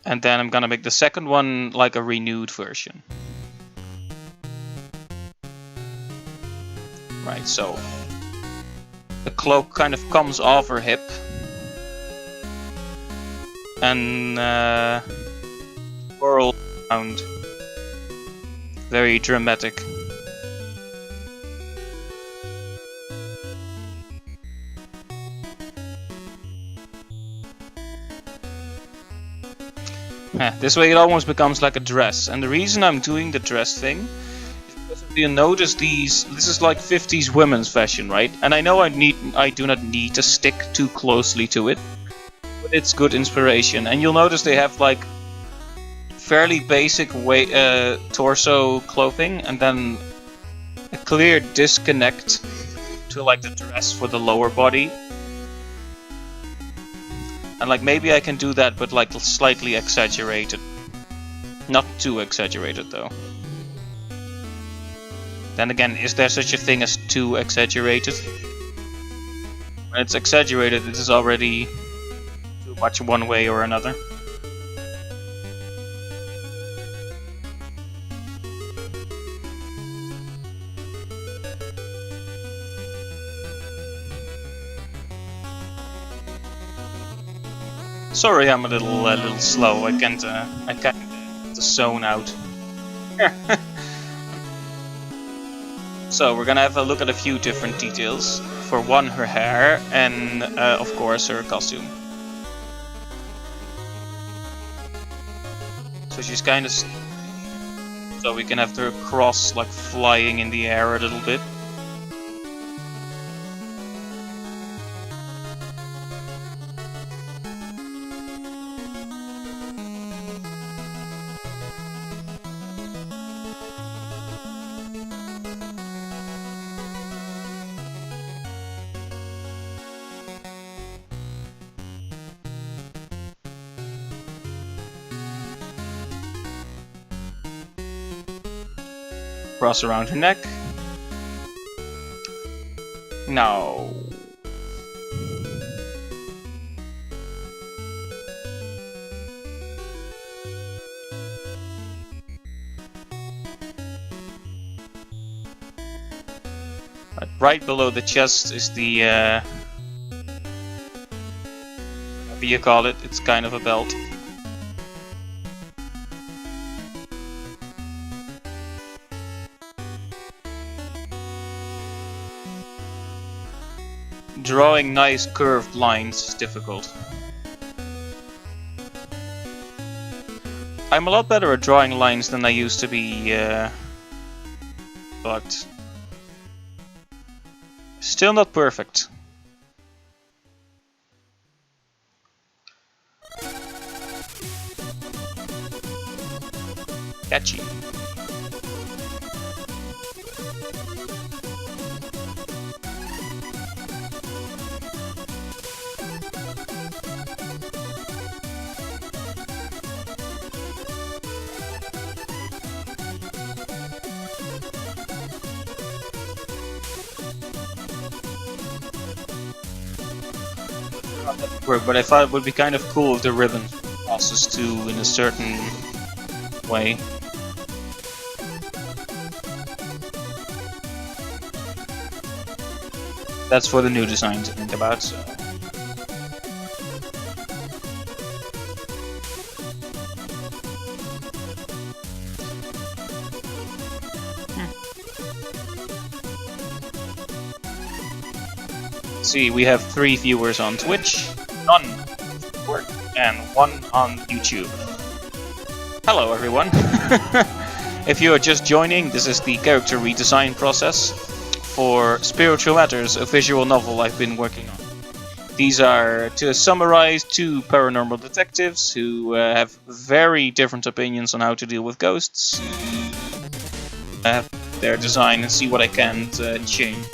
And then I'm gonna make the second one like a renewed version. Right, so the cloak kind of comes off her hip. And whirl around. Very dramatic. This way it almost becomes like a dress, and the reason I'm doing the dress thing is because if you notice this is like 50s women's fashion, right? And I know I do not need to stick too closely to it, but it's good inspiration. And you'll notice they have like fairly basic torso clothing, and then a clear disconnect to like the dress for the lower body. And like maybe I can do that, but like slightly exaggerated. Not too exaggerated though. Then again, is there such a thing as too exaggerated? When it's exaggerated, it is already too much one way or another. Sorry, I'm a little slow. I can't zone out. So we're gonna have a look at a few different details. For one, her hair, and of course her costume. So she's kind of so we can have her cross like flying in the air a little bit. Cross around her neck. Now, right below the chest is the whatever you call it. It's kind of a belt. Drawing nice curved lines is difficult. I'm a lot better at drawing lines than I used to be, but still not perfect. Catchy. Work, but I thought it would be kind of cool if the ribbon crosses too in a certain way. That's for the new design to think about. So. See, we have 3 viewers on Twitch, none and 1 on YouTube. Hello everyone! If you are just joining, this is the character redesign process for Spiritual Matters, a visual novel I've been working on. These are, to summarize, 2 paranormal detectives who have very different opinions on how to deal with ghosts. I have their design and see what I can change.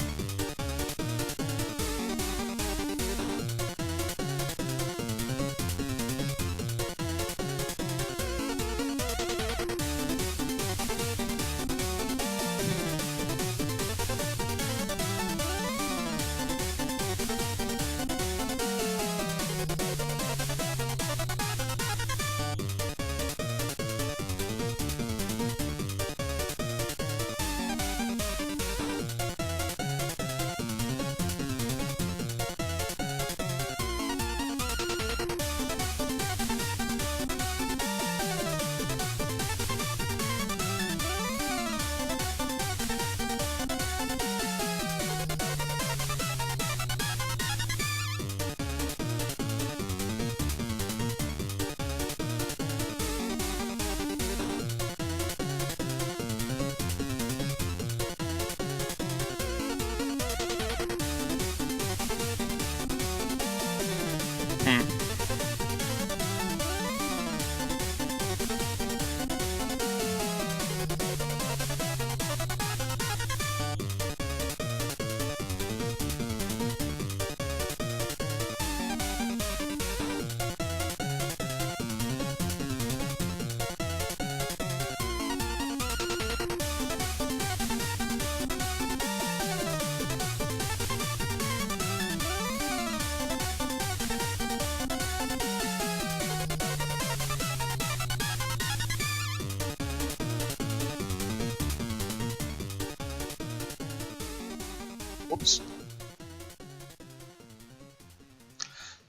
Oops.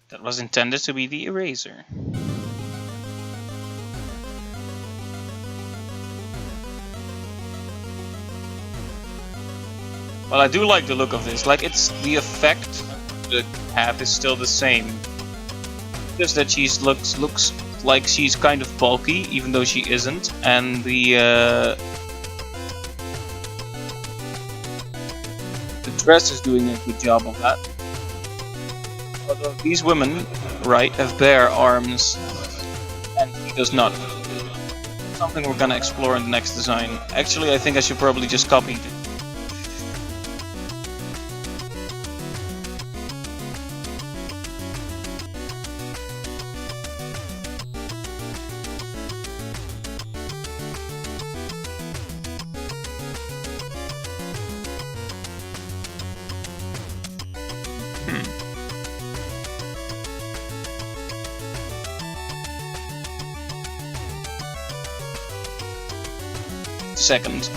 That was intended to be the eraser. Well, I do like the look of this. Like, it's the effect the have is still the same. Just that she looks like she's kind of bulky, even though she isn't, and the dress is doing a good job of that. Although these women, right, have bare arms, and he does not. Something we're gonna explore in the next design. Actually, I think I should probably just copy it. Second.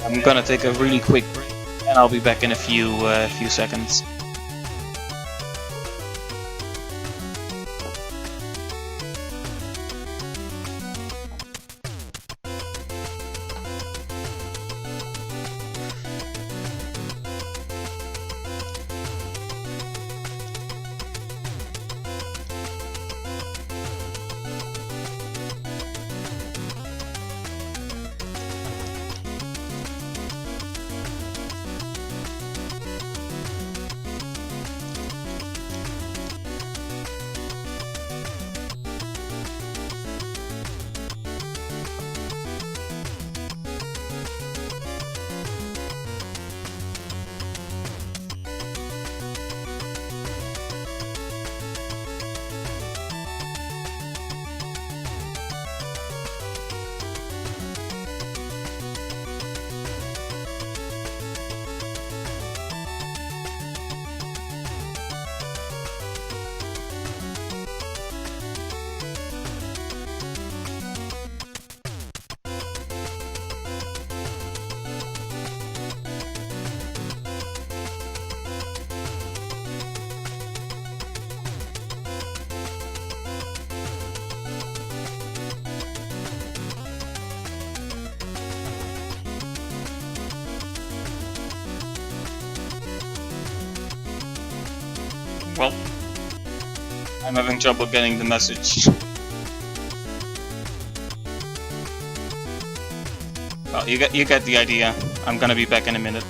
I'm gonna take a really quick break, and I'll be back in a few seconds. Well, I'm having trouble getting the message. Well, you get the idea. I'm gonna be back in a minute.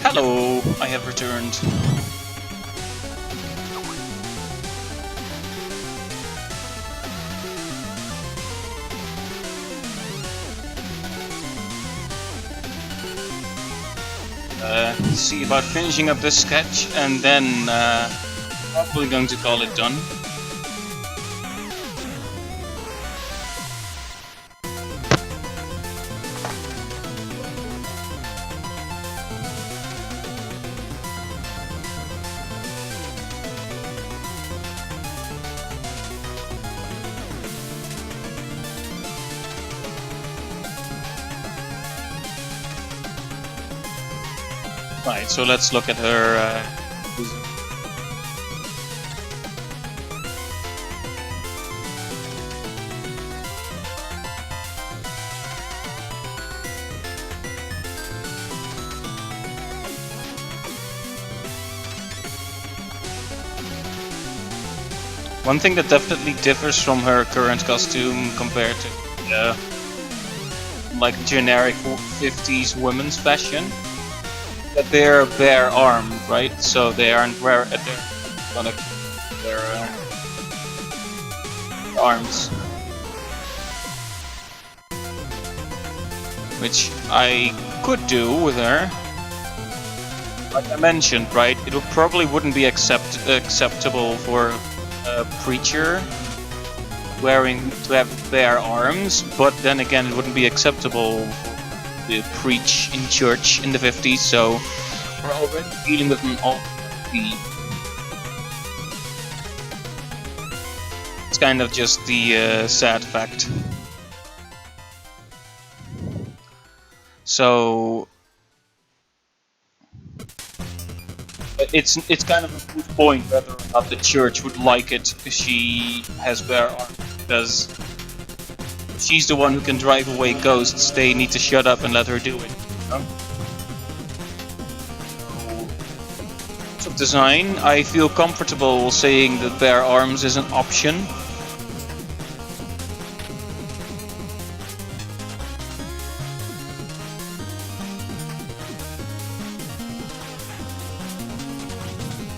Hello, I have returned. See about finishing up this sketch and then probably going to call it done. Right, so let's look at her. One thing that definitely differs from her current costume compared to like generic 50s women's fashion, that they're bare armed, right? So they aren't gonna their arms, which I could do with her. Like I mentioned, right? It probably wouldn't be acceptable for a preacher to have bare arms, but then again, it wouldn't be acceptable to preach in church in the 50s, so we're already dealing with an all. It's kind of just the sad fact. So it's kind of a good point whether or not the church would like it if she has bare arms, because if she's the one who can drive away ghosts, they need to shut up and let her do it. You know? So, design, I feel comfortable saying that bare arms is an option.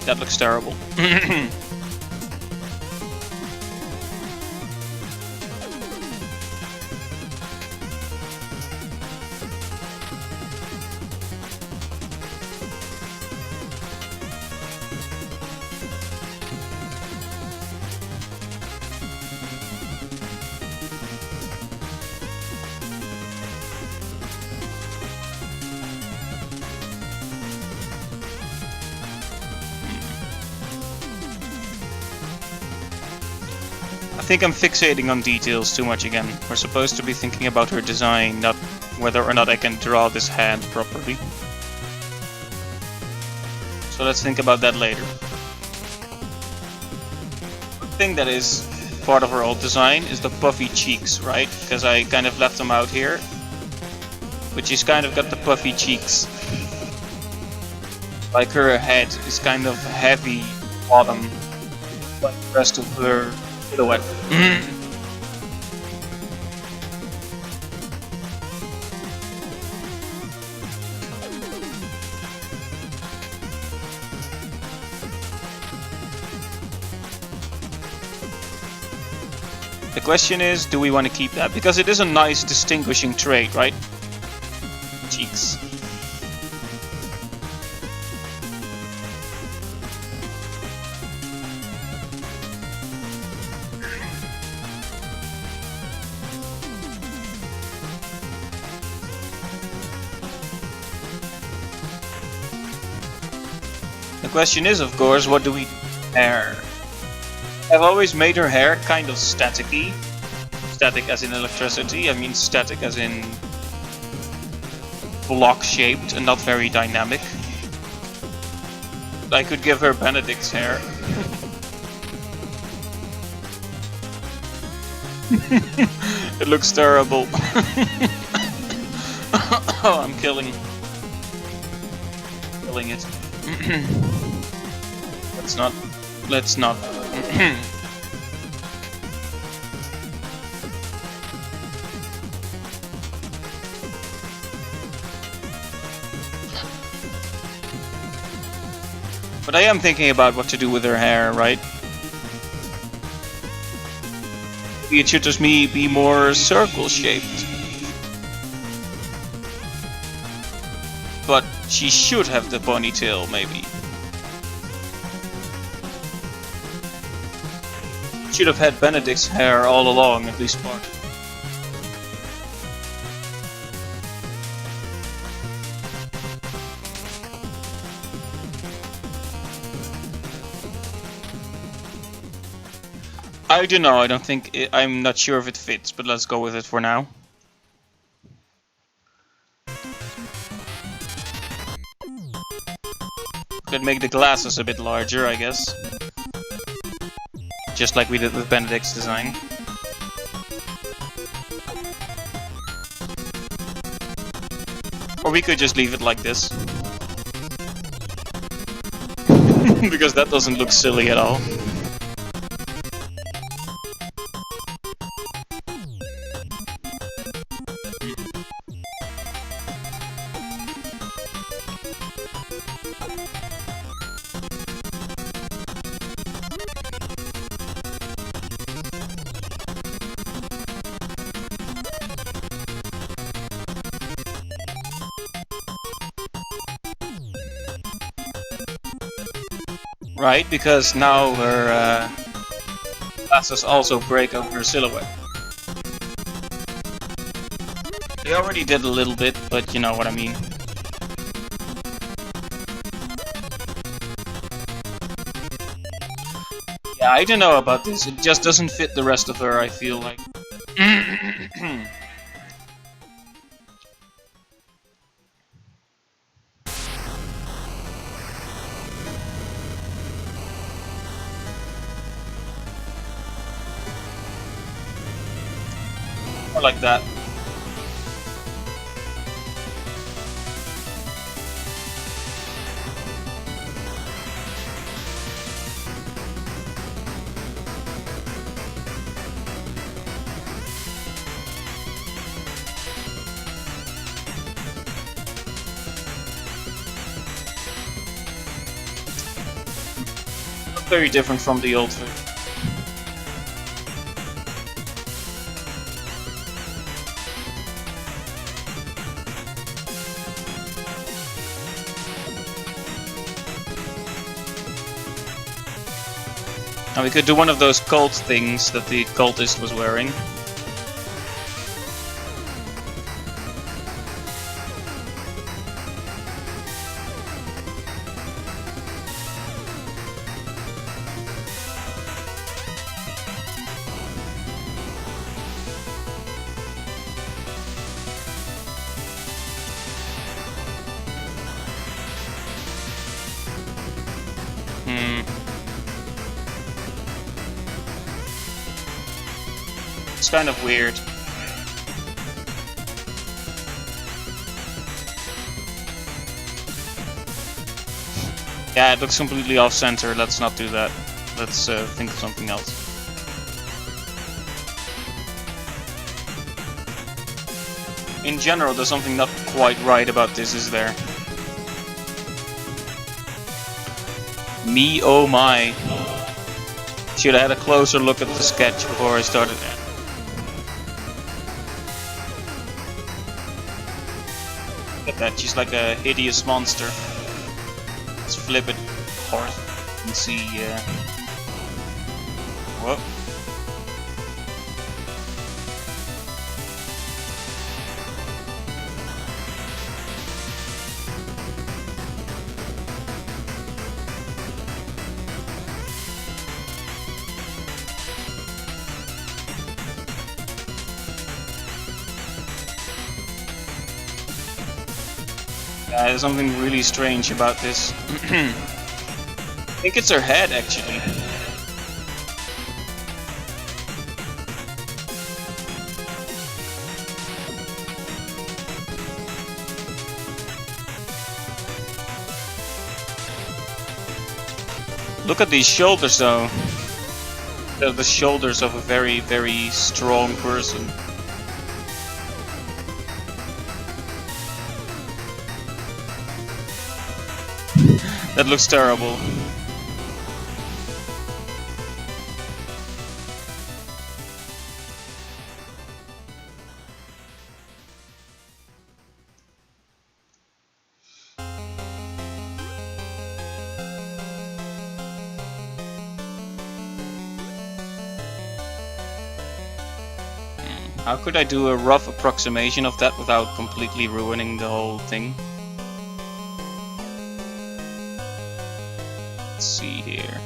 That looks terrible. I think I'm fixating on details too much again. We're supposed to be thinking about her design, not whether or not I can draw this hand properly. So let's think about that later. thing that is part of her old design is the puffy cheeks, right? Because I kind of left them out here. But she's kind of got the puffy cheeks. Like her head is kind of heavy bottom, like the rest of her silhouette. The question is, do we want to keep that? Because it is a nice distinguishing trait, right? Cheeks. The question is, of course, what do we do with hair? I've always made her hair kind of staticky. Static as in electricity, I mean static as in block shaped and not very dynamic. I could give her Benedict's hair. It looks terrible. Oh, I'm killing it. Let's not. But I am thinking about what to do with her hair, right? Maybe it should just be more circle shaped. But she should have the ponytail, maybe. Should have had Benedict's hair all along, at least part. I don't know, I don't think I'm not sure if it fits, but let's go with it for now. Could make the glasses a bit larger, I guess. Just like we did with Benedict's design. Or we could just leave it like this. Because that doesn't look silly at all. Right, because now her glasses also break up her silhouette. They already did a little bit, but you know what I mean. Yeah, I don't know about this. It just doesn't fit the rest of her, I feel like. Like that. Not very different from the old version. Now we could do one of those cult things that the cultist was wearing. looks kind of weird. Yeah, it looks completely off-center. Let's not do that. Let's think of something else. In general, there's something not quite right about this, is there? Me oh my. Should have had a closer look at the sketch before I started. Look at that, she's like a hideous monster. Let's flip it hard and see. Whoa. There's something really strange about this. I think it's her head, actually. Look at these shoulders, though. They're the shoulders of a very, very strong person. That looks terrible. How could I do a rough approximation of that without completely ruining the whole thing? Let's see here.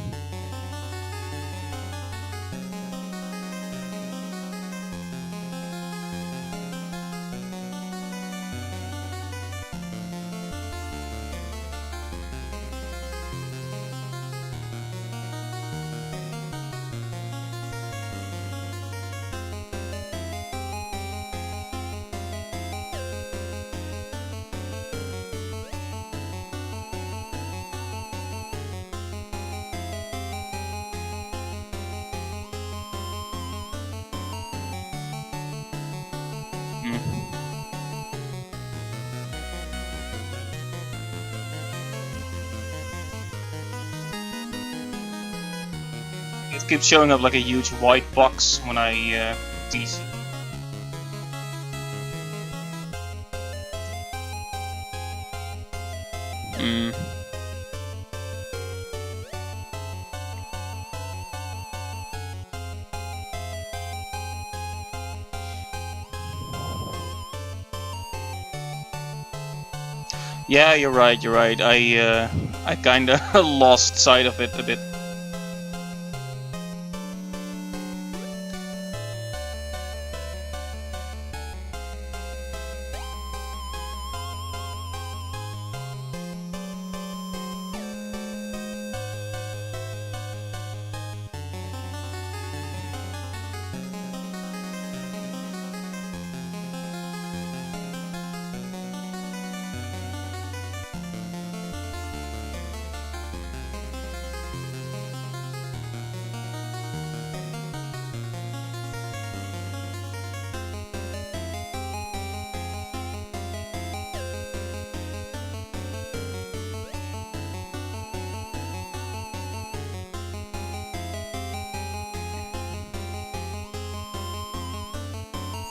It keeps showing up like a huge white box when I tease. Yeah, you're right. You're right. I kinda lost sight of it a bit.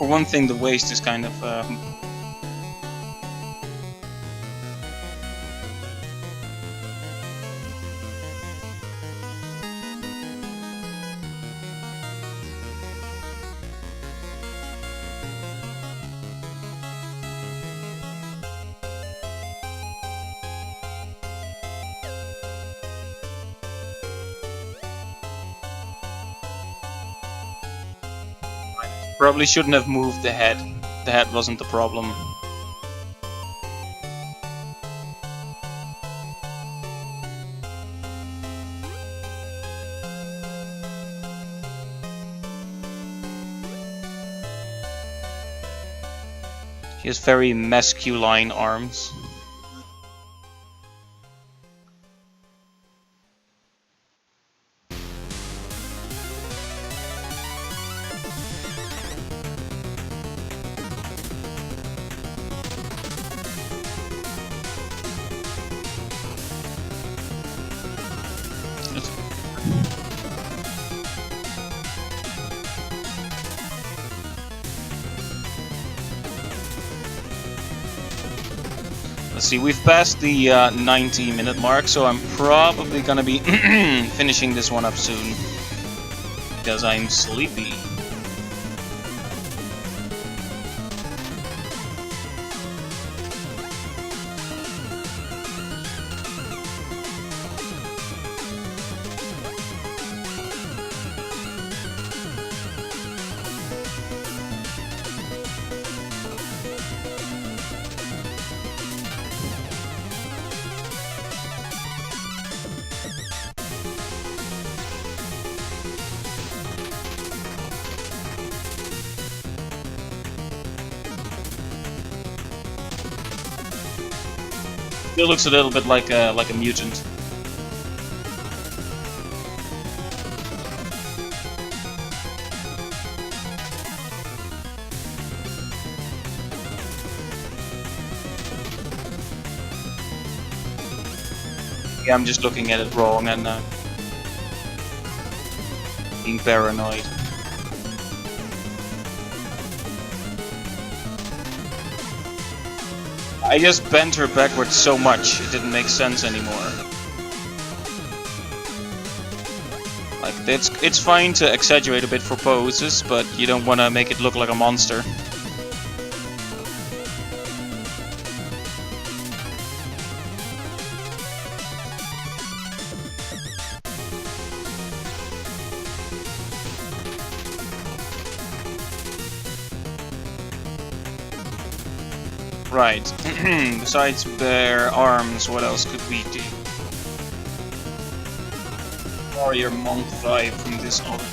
For one thing, the waist is kind of probably shouldn't have moved the head. The head wasn't the problem. He has very masculine arms. Let's see, we've passed the 90-minute mark, so I'm probably gonna be finishing this one up soon. Because I'm sleepy. Still looks a little bit like a mutant. Yeah, I'm just looking at it wrong and being paranoid. I just bent her backwards so much, it didn't make sense anymore. Like, it's fine to exaggerate a bit for poses, but you don't want to make it look like a monster. Right. Besides their arms, what else could we do? Warrior Monk vibe from this other.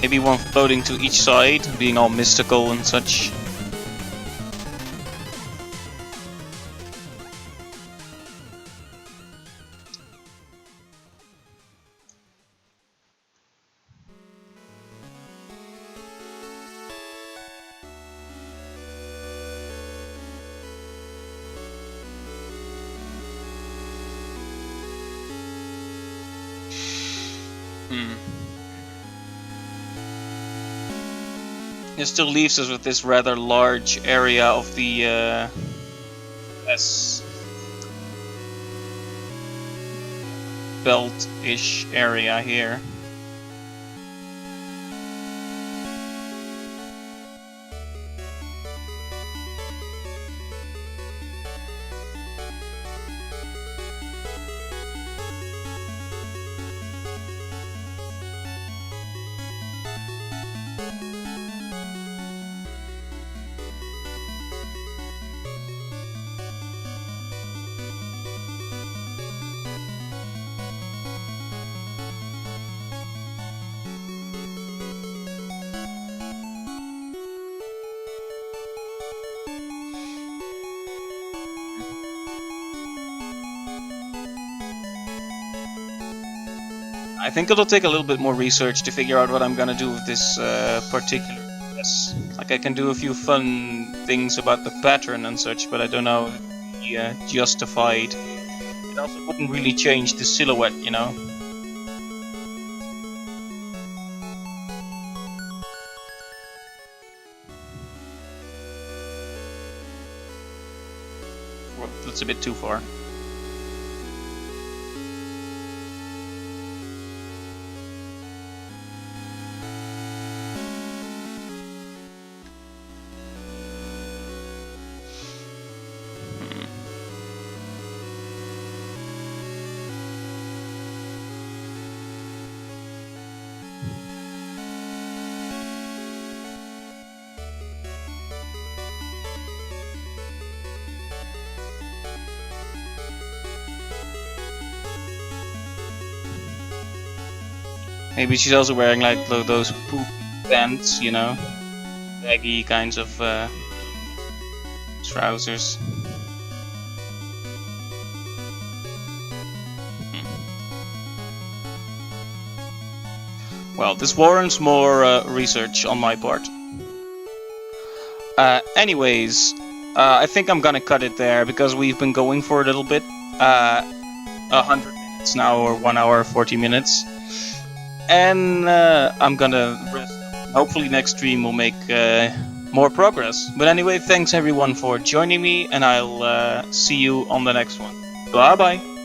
Maybe one floating to each side, being all mystical and such. It still leaves us with this rather large area of the S belt-ish area here. I think it'll take a little bit more research to figure out what I'm gonna do with this particular dress. Like, I can do a few fun things about the pattern and such, but I don't know if it'd be justified. It also wouldn't really change the silhouette, you know? Well, that's a bit too far. Maybe she's also wearing like those poop pants, you know, baggy kinds of trousers. Well, this warrants more research on my part. Anyways, I think I'm gonna cut it there because we've been going for a little bit. 100 minutes now, or 1 hour 40 minutes. And I'm gonna rest. Hopefully next stream will make more progress. But anyway, thanks everyone for joining me, and I'll see you on the next one. Bye bye.